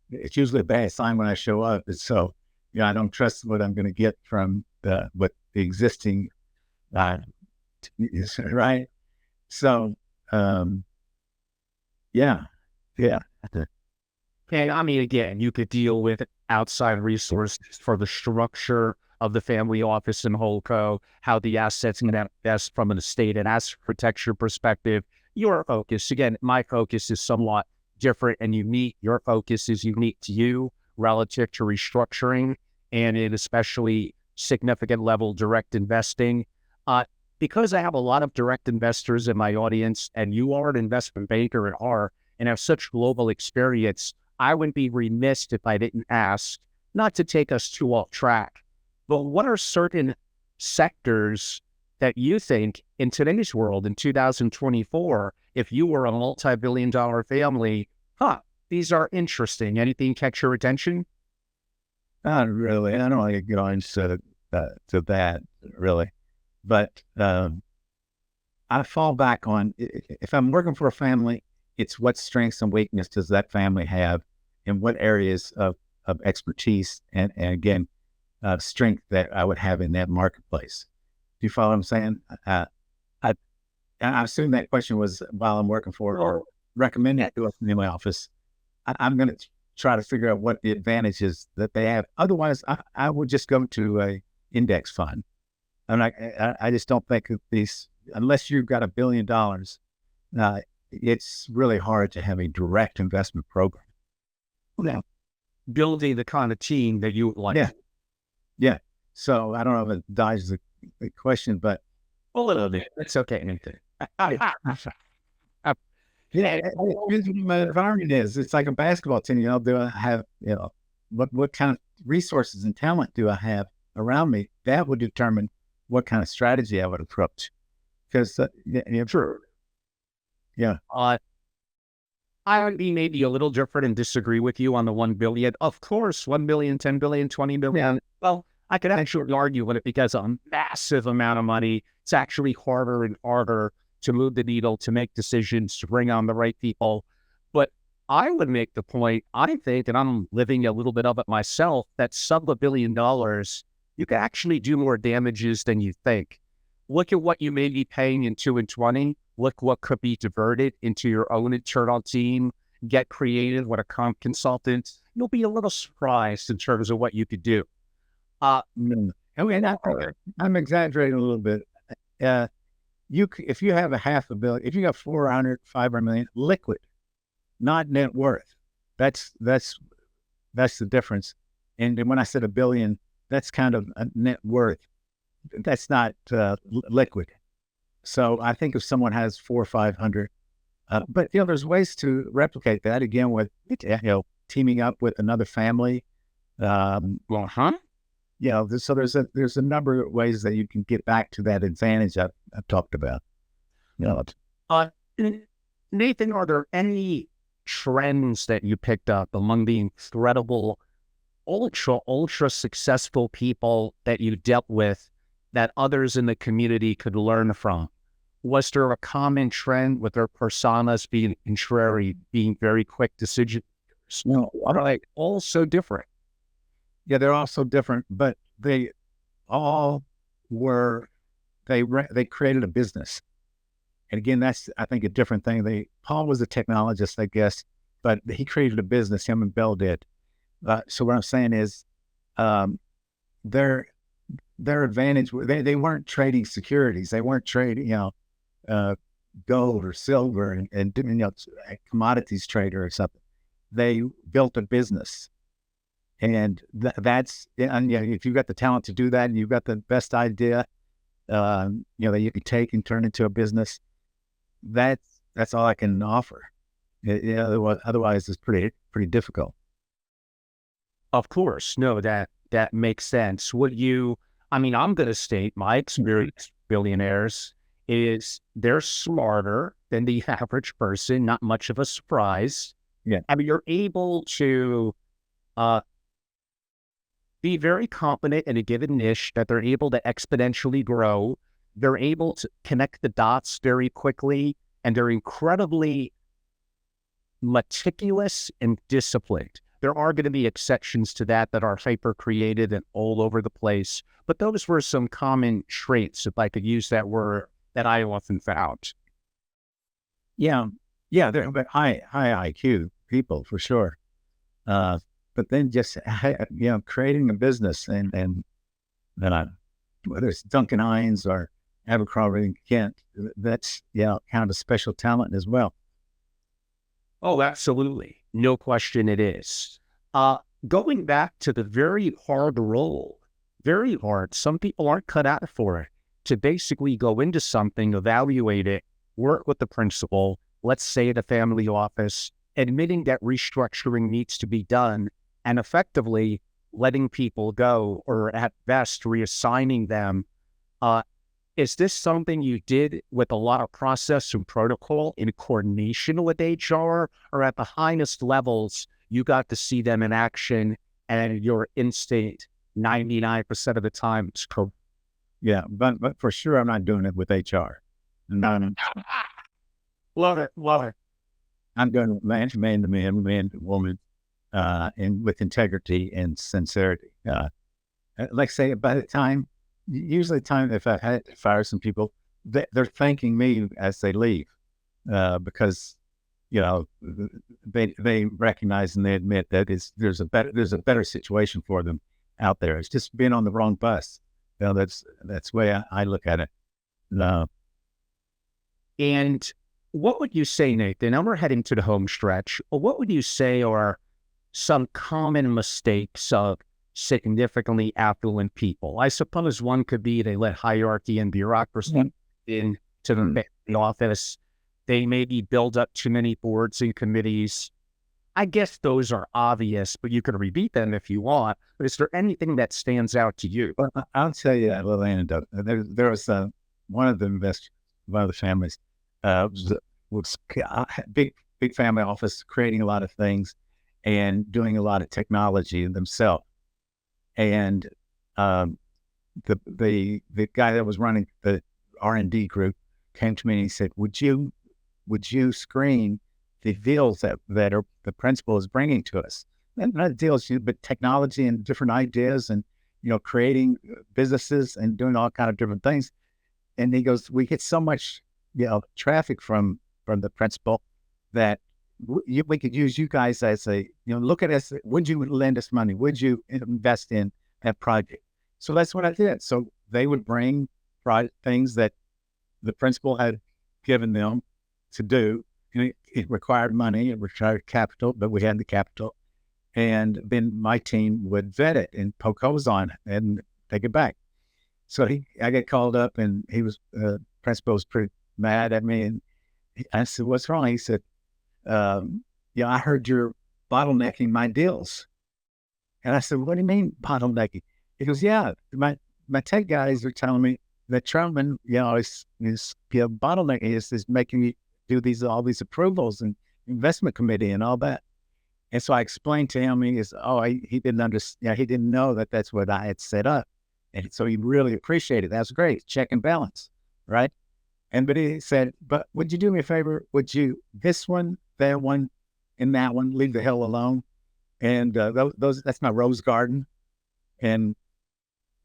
it's usually a bad sign when I show up. And so, I don't trust what I'm going to get from the existing right? So, um, yeah, yeah, And I mean, again, you could deal with outside resources for the structure of the family office and holdco, how the assets invest from an estate and asset protection perspective. Your focus, again, my focus is somewhat different and unique. Your focus is unique to you relative to restructuring and in especially significant level direct investing. Uh, because I have a lot of direct investors in my audience, and you are an investment banker at heart and have such global experience, I would be remiss if I didn't ask, not to take us too off track, but what are certain sectors that you think in today's world, in 2024, if you were a multi-billion-dollar family, these are interesting. Anything catch your attention? not really. I don't want to go into to that really, but I fall back on if I'm working for a family, it's what strengths and weaknesses does that family have, and what areas of expertise and again strength that I would have in that marketplace. Do you follow what I'm saying? I I assume that question was while I'm working for or recommending it to a family office. I'm going to try to figure out what the advantages that they have. Otherwise, I would just go to a index fund. I just don't think that these, unless you've got $1 billion, it's really hard to have a direct investment program. Now, building the kind of team that you would like. Yeah. Yeah. So I don't know if it dodges the question, but A little bit. It's okay, Nathan. yeah, here's what my environment is. It's like a basketball team. Do I have, what kind of resources and talent do I have around me? That would determine what kind of strategy I would approach. Because, True. yeah, I would be maybe a little different and disagree with you on the 1 billion. Of course, 1 billion, 10 billion, 20 billion. Well, I could actually argue with it because a massive amount of money, it's actually harder and harder to move the needle, to make decisions, to bring on the right people. But I would make the point, I think, and I'm living a little bit of it myself, that sub $1 billion, you can actually do more damages than you think. Look at what you may be paying in 2 and 20. Look what could be diverted into your own internal team. Get creative with a comp consultant. You'll be a little surprised in terms of what you could do. I'm exaggerating a little bit. If you have a $500 million, if you got 500 million liquid, not net worth, that's the difference. And when I said $1 billion, that's kind of a net worth. That's not liquid. So I think if someone has 400 or 500, but there's ways to replicate that again with teaming up with another family. So there's a number of ways that you can get back to that advantage I've talked about. Nathan, are there any trends that you picked up among the incredible, ultra successful people that you dealt with that others in the community could learn from? Was there a common trend with their personas being contrary, being very quick decision makers? No, Are they all so different? yeah, they're all so different, but they all were, they created a business. And again, that's, I think, a different thing. Paul was a technologist, I guess, but he created a business, him and Bell did. So what I'm saying is, their advantage, they weren't trading securities. They weren't trading, gold or silver and a commodities trader or something. They built a business. And if you've got the talent to do that and you've got the best idea, that you can take and turn into a business, that's all I can offer. Otherwise it's pretty difficult. Of course. No, that makes sense. I'm going to state my experience with billionaires is they're smarter than the average person, not much of a surprise. Yeah. You're able to be very competent in a given niche that they're able to exponentially grow. They're able to connect the dots very quickly, and they're incredibly meticulous and disciplined. There are going to be exceptions to that are hyper creative and all over the place, but those were some common traits, if I could use that word, that I often found. Yeah. Yeah. They're high IQ people for sure. But then just, creating a business and then whether it's Duncan Hines or Abercrombie and Kent, that's, kind of a special talent as well. Oh, absolutely. No question it is. Going back to the very hard role, very hard. Some people aren't cut out for it to basically go into something, evaluate it, work with the principal, let's say at a family office, admitting that restructuring needs to be done and effectively letting people go, or at best reassigning them. Is this something you did with a lot of process and protocol in coordination with HR, or at the highest levels, you got to see them in action and your instinct 99% of the time is correct? Yeah. But for sure, I'm not doing it with HR. No. Love it. Love it. I'm doing man to man, man to woman, and with integrity and sincerity. Like say, by the time, usually the time if I had to fire some people, they're thanking me as they leave, because they recognize and they admit that there's a better situation for them out there. It's just being on the wrong bus. That's the way I look at it. No. And what would you say, Nathan? Now we're heading to the home stretch. What would you say are some common mistakes of significantly affluent people? I suppose one could be they let hierarchy and bureaucracy into the office. They maybe build up too many boards and committees. I guess those are obvious, but you can repeat them if you want. But is there anything that stands out to you? Well, I'll tell you a little anecdote. There was one of the investors, one of the families, was a big family office, creating a lot of things and doing a lot of technology themselves. And the guy that was running the R&D group came to me and he said, "Would you screen the deals that are the principal is bringing to us? And not deals, but technology and different ideas, and creating businesses and doing all kind of different things." And he goes, "We get so much traffic from the principal that we could use you guys as a look at us. Would you lend us money? Would you invest in that project?" So that's what I did. So they would bring things that the principal had given them to do. It required money, it required capital, but we had the capital. And then my team would vet it and poke holes on it and take it back. So I got called up, and principal was pretty mad at me. And I said, "What's wrong?" He said, "I heard you're bottlenecking my deals." And I said, "What do you mean bottlenecking?" He goes, "Yeah, my tech guys are telling me that Troutman, is bottlenecking, is making me do all these approvals and investment committee and all that." And so I explained to him, he didn't understand. He didn't know that that's what I had set up. And so he really appreciated it. That's great. Check and balance. Right. But he said, "But would you do me a favor? Would you, this one, that one, and that one, leave the hell alone? And that's my rose garden. And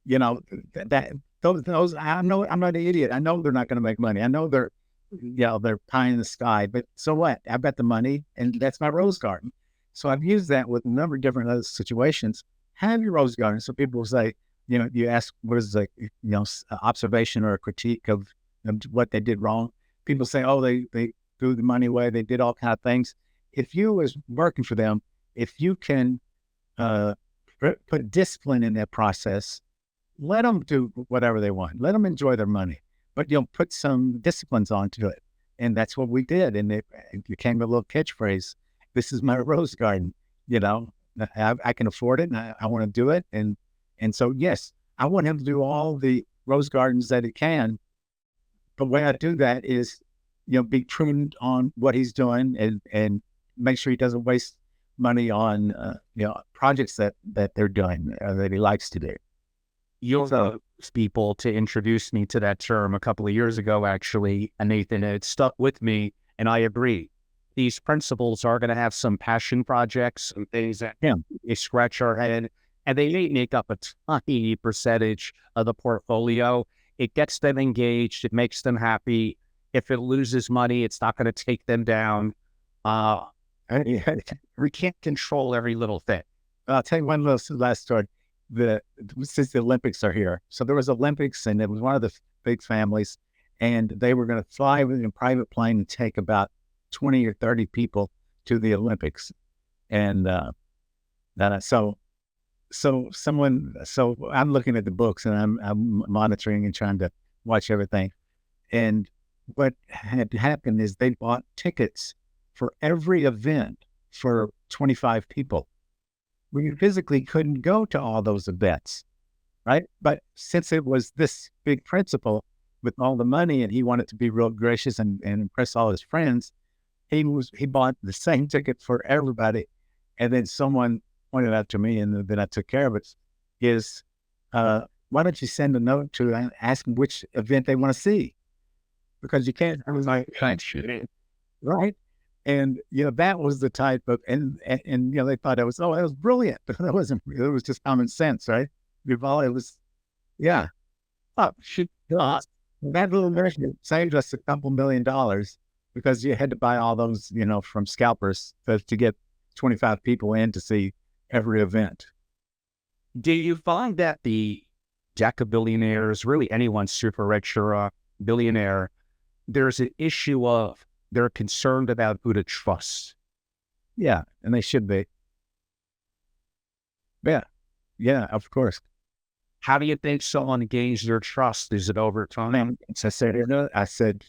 those, I'm not an idiot. I know they're not going to make money. I know they're pie in the sky, but so what? I've got the money, and that's my rose garden." So I've used that with a number of different other situations. Have your rose garden. So people will say, you ask, what is observation or a critique of what they did wrong. People say, "Oh, they threw the money away. They did all kind of things." If you was working for them, if you can put discipline in that process, let them do whatever they want. Let them enjoy their money, but put some disciplines onto it. And that's what we did. And it became a little catchphrase. This is my rose garden. I can afford it, and I want to do it. And so, yes, I want him to do all the rose gardens that he can. But the way I do that is, be prudent on what he's doing, and make sure he doesn't waste money on, projects that they're doing, that he likes to do. You're the people to introduce me to that term a couple of years ago, actually, and Nathan, it stuck with me, and I agree. These principals are going to have some passion projects and things that they scratch our head, and they may make up a tiny percentage of the portfolio. It gets them engaged. It makes them happy. If it loses money, it's not going to take them down. We can't control every little thing. I'll tell you one little last story. Since the Olympics are here, so there was Olympics, and it was one of the big families, and they were going to fly in a private plane and take about 20 or 30 people to the Olympics, and so I'm looking at the books, and I'm monitoring and trying to watch everything, and what had happened is they bought tickets for every event for 25 people. We physically couldn't go to all those events, right? But since it was this big principal with all the money, and he wanted to be real gracious and impress all his friends, he bought the same ticket for everybody. And then someone pointed out to me, and then I took care of it, is why don't you send a note to ask them which event they want to see? Because you can't, I was like, right? And, that was the type of, and they thought that was brilliant. But it was just common sense, right? It was, yeah. That little version saved us a couple $1 million because you had to buy all those, from scalpers to get 25 people in to see every event. Do you find that the Deca-Billionaires, really anyone super rich or a billionaire, there's an issue of they're concerned about who to trust? Yeah, and they should be. Yeah, of course. How do you think someone gains their trust? Is it over time? I said,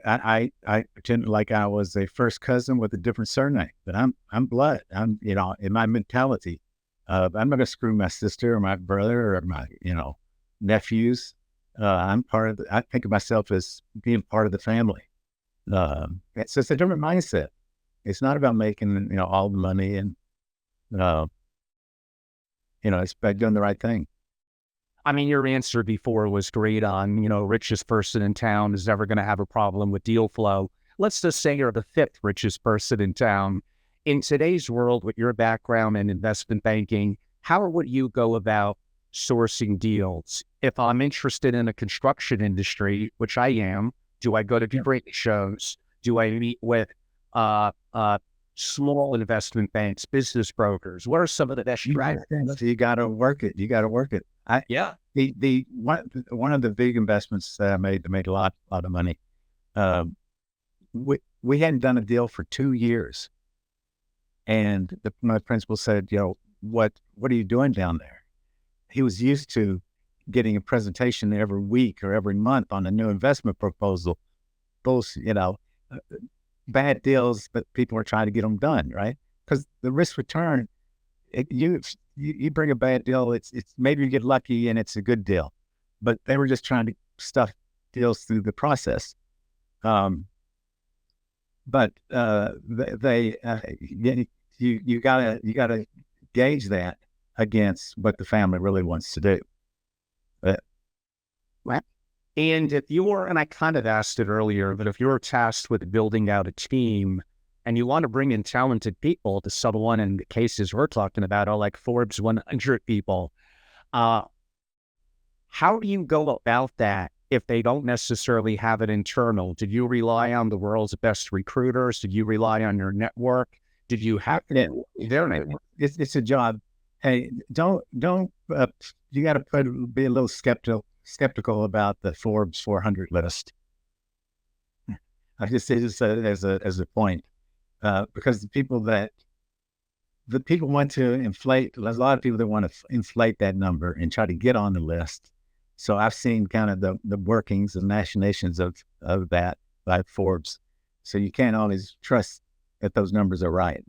I pretended like I was a first cousin with a different surname, but I'm blood. I'm, in my mentality, I'm not going to screw my sister or my brother or my, nephews. I'm part of I think of myself as being part of the family. It's just a different mindset. It's not about making, all the money, and, it's about doing the right thing. I mean, your answer before was great on, richest person in town is never going to have a problem with deal flow. Let's just say you're the fifth richest person in town. In today's world, with your background in investment banking, how would you go about sourcing deals? If I'm interested in a construction industry, which I am, do I go to trade shows? Do I meet with small investment banks, business brokers? What are some of the best strategies? You got to work it. One of the big investments that I made a lot of money. We hadn't done a deal for 2 years, and my principal said, what are you doing down there? He was used to getting a presentation every week or every month on a new investment proposal. Those, bad deals, but people are trying to get them done, right? Because the risk return, you bring a bad deal, it's maybe you get lucky and it's a good deal, but they were just trying to stuff deals through the process. But you gotta gauge that against what the family really wants to do. And if you were, and I kind of asked it earlier, but if you're tasked with building out a team and you want to bring in talented people to someone, in the cases we're talking about are like Forbes 100 people, how do you go about that if they don't necessarily have it internal? Did you rely on the world's best recruiters? Did you rely on your network? Did you have their network? It's a job. Hey, don't you got to be a little skeptical about the Forbes 400 list. I just say this as a point, because the people want to inflate. There's a lot of people that want to inflate that number and try to get on the list. So I've seen kind of the workings and machinations of that by Forbes. So you can't always trust that those numbers are right.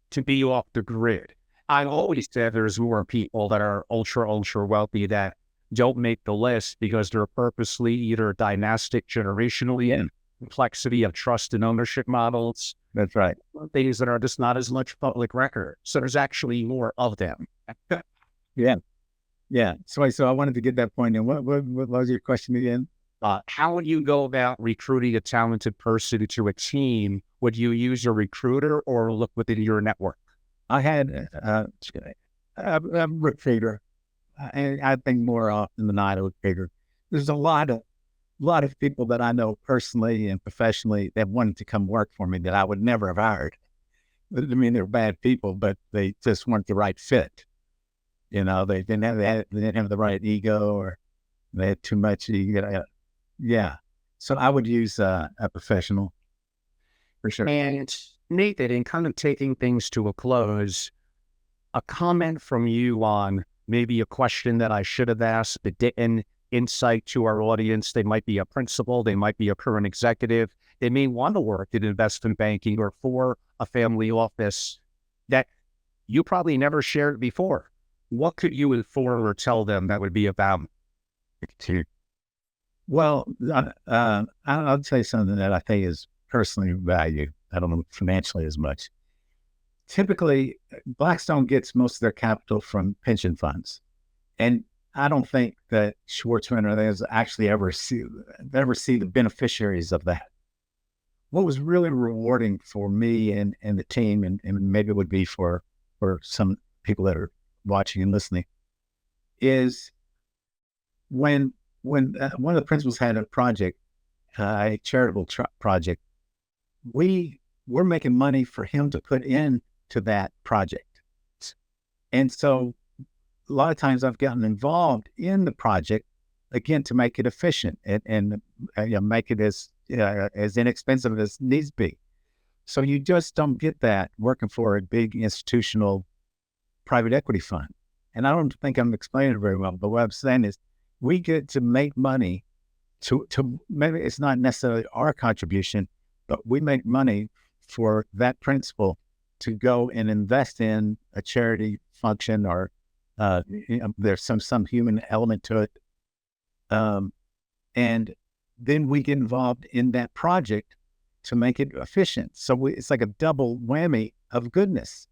To be off the grid. I always said there's more people that are ultra wealthy that don't make the list because they're purposely either dynastic, generationally, and complexity of trust and ownership models. That's right. Things that are just not as much public record. So there's actually more of them. Yeah. So I wanted to get that point in. What was your question again? How would you go about recruiting a talented person to a team? Would you use a recruiter or look within your network? I had a recruiter. I think more often than not, a recruiter. there's a lot of people that I know personally and professionally that wanted to come work for me that I would never have hired. I mean, they're bad people, but they just weren't the right fit. They didn't have the right ego, or they had too much ego. Yeah. So I would use a professional for sure. And Nathan, in kind of taking things to a close, a comment from you on maybe a question that I should have asked that didn't, insight to our audience. They might be a principal, they might be a current executive, they may want to work in investment banking or for a family office that you probably never shared before. What could you inform or tell them that would be about? Well, I'll tell you something that I think is personally valued. I don't know financially as much. Typically, Blackstone gets most of their capital from pension funds. And I don't think that Schwartzman or others actually ever see the beneficiaries of that. What was really rewarding for me and the team, and maybe it would be for some people that are watching and listening, is when one of the principals had a project, a charitable project, we're making money for him to put into that project. And so a lot of times I've gotten involved in the project, again, to make it efficient and make it as inexpensive as needs be. So you just don't get that working for a big institutional private equity fund. And I don't think I'm explaining it very well, but what I'm saying is we get to make money to maybe it's not necessarily our contribution, but we make money for that principal to go and invest in a charity function, or there's some human element to it. And then we get involved in that project to make it efficient. So it's like a double whammy of goodness.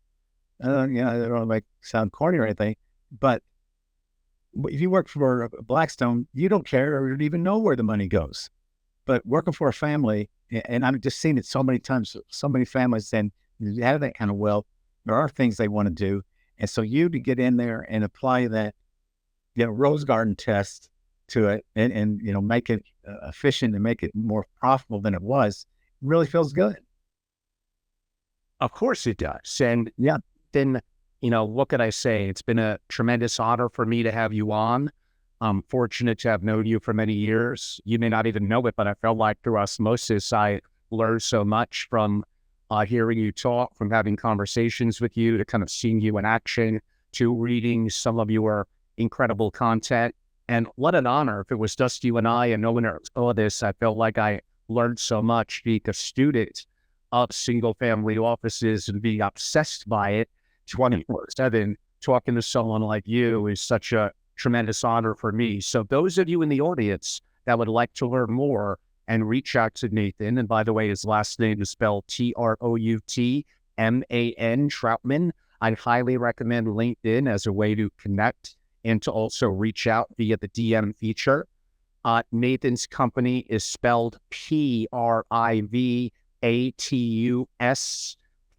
I don't like sound corny or anything, but if you work for Blackstone, you don't care or even know where the money goes. But working for a family, and I've just seen it so many times, so many families, and you have that kind of wealth, there are things they want to do. And so to get in there and apply that, rose garden test to it and make it efficient and make it more profitable than it was, really feels good. Of course it does. And yeah, then, what could I say? It's been a tremendous honor for me to have you on. I'm fortunate to have known you for many years. You may not even know it, but I felt like through osmosis, I learned so much from hearing you talk, from having conversations with you, to kind of seeing you in action, to reading some of your incredible content. And what an honor if it was just you and I and no one else saw this. I felt like I learned so much, being a student of single family offices and being obsessed by it 24/7. Talking to someone like you is such a tremendous honor for me. So those of you in the audience that would like to learn more and reach out to Nathan, and by the way, his last name is spelled Troutman, Troutman. I'd highly recommend LinkedIn as a way to connect and to also reach out via the DM feature. Nathan's company is spelled Privatus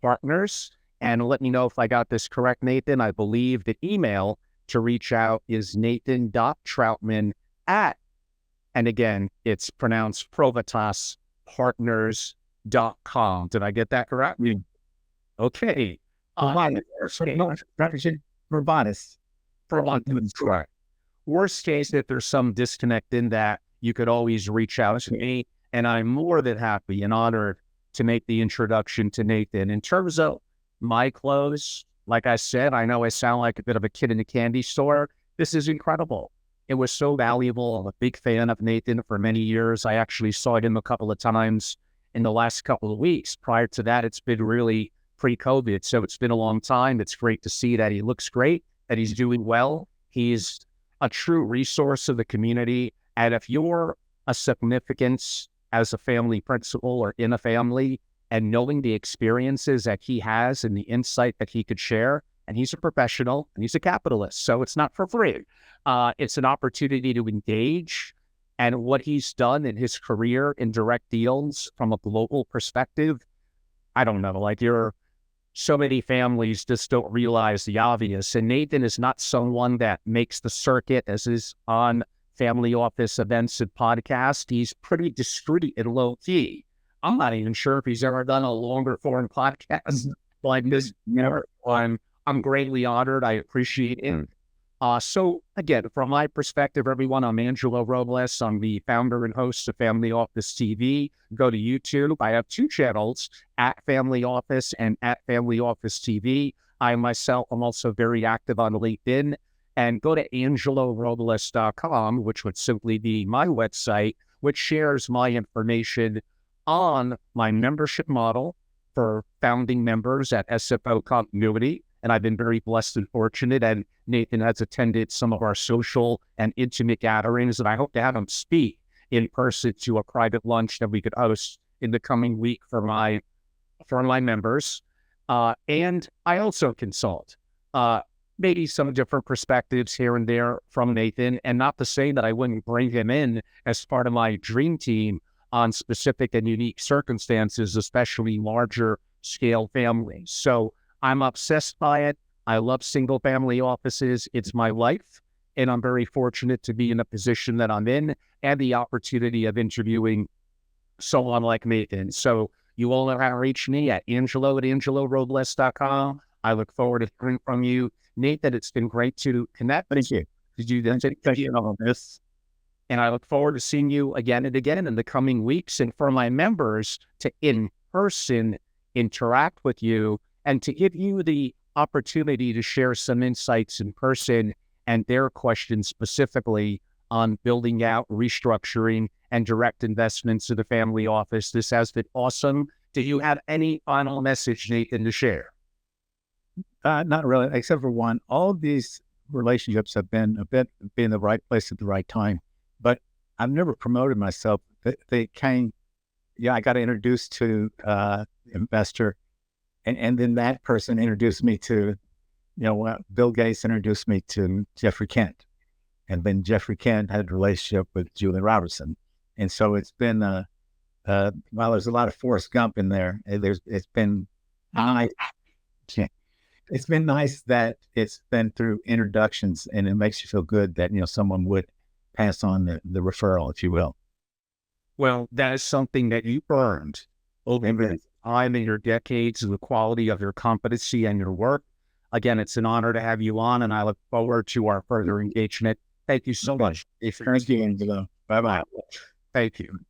Partners. And let me know if I got this correct, Nathan. I believe the email to reach out is nathan.troutman at, and again, it's pronounced privatuspartners.com. Did I get that correct? Yeah. Okay. Privatus. Correct. Worst case, if there's some disconnect in that, you could always reach out to me, and I'm more than happy and honored to make the introduction to Nathan. In terms of my close, like I said, I know I sound like a bit of a kid in a candy store. This is incredible. It was so valuable. I'm a big fan of Nathan for many years. I actually saw him a couple of times in the last couple of weeks. Prior to that, it's been really pre-COVID. So it's been a long time. It's great to see that he looks great, that he's doing well. He's a true resource of the community. And if you're a significance as a family principal or in a family, and knowing the experiences that he has and the insight that he could share, and he's a professional and he's a capitalist, so it's not for free. It's an opportunity to engage, and what he's done in his career in direct deals from a global perspective, I don't know, like so many families just don't realize the obvious. And Nathan is not someone that makes the circuit as is on family office events and podcast. He's pretty discreet and low key. I'm not even sure if he's ever done a longer form podcast like this. Never. I'm greatly honored. I appreciate it. So again, from my perspective, everyone, I'm Angelo Robles. I'm the founder and host of Family Office TV. Go to YouTube. I have 2 channels, at Family Office and at Family Office TV. I myself am also very active on LinkedIn. And go to angelorobles.com, which would simply be my website, which shares my information on my membership model for founding members at SFO Continuity. And I've been very blessed and fortunate. And Nathan has attended some of our social and intimate gatherings. And I hope to have him speak in person to a private lunch that we could host in the coming week for my members. And I also consult maybe some different perspectives here and there from Nathan. And not to say that I wouldn't bring him in as part of my dream team on specific and unique circumstances, especially larger scale families. So I'm obsessed by it. I love single family offices. It's my life. And I'm very fortunate to be in a position that I'm in and the opportunity of interviewing someone like Nathan. So you all know how to reach me at angelo@angelorobles.com. I look forward to hearing from you. Nathan, it's been great to connect. Thank you. Did you Thank you on this. And I look forward to seeing you again and again in the coming weeks. And for my members to in person interact with you and to give you the opportunity to share some insights in person and their questions specifically on building out, restructuring, and direct investments in the family office. This has been awesome. Do you have any final message, Nathan, to share? Not really, except for one. All of these relationships have been in the right place at the right time, but I've never promoted myself. They came, I got introduced to investor, and then that person introduced me to, Bill Gates introduced me to Jeffrey Kent, and then Jeffrey Kent had a relationship with Julie Robertson, and so it's been while there's a lot of Forrest Gump in there, it's been nice. It's been nice that it's been through introductions, and it makes you feel good that someone would pass on the referral, if you will. Well, that is something that you earned over the time and your decades and the quality of your competency and your work. Again, it's an honor to have you on, and I look forward to our further engagement. Thank you so much. Thank you, Angelo. Bye-bye. Thank you.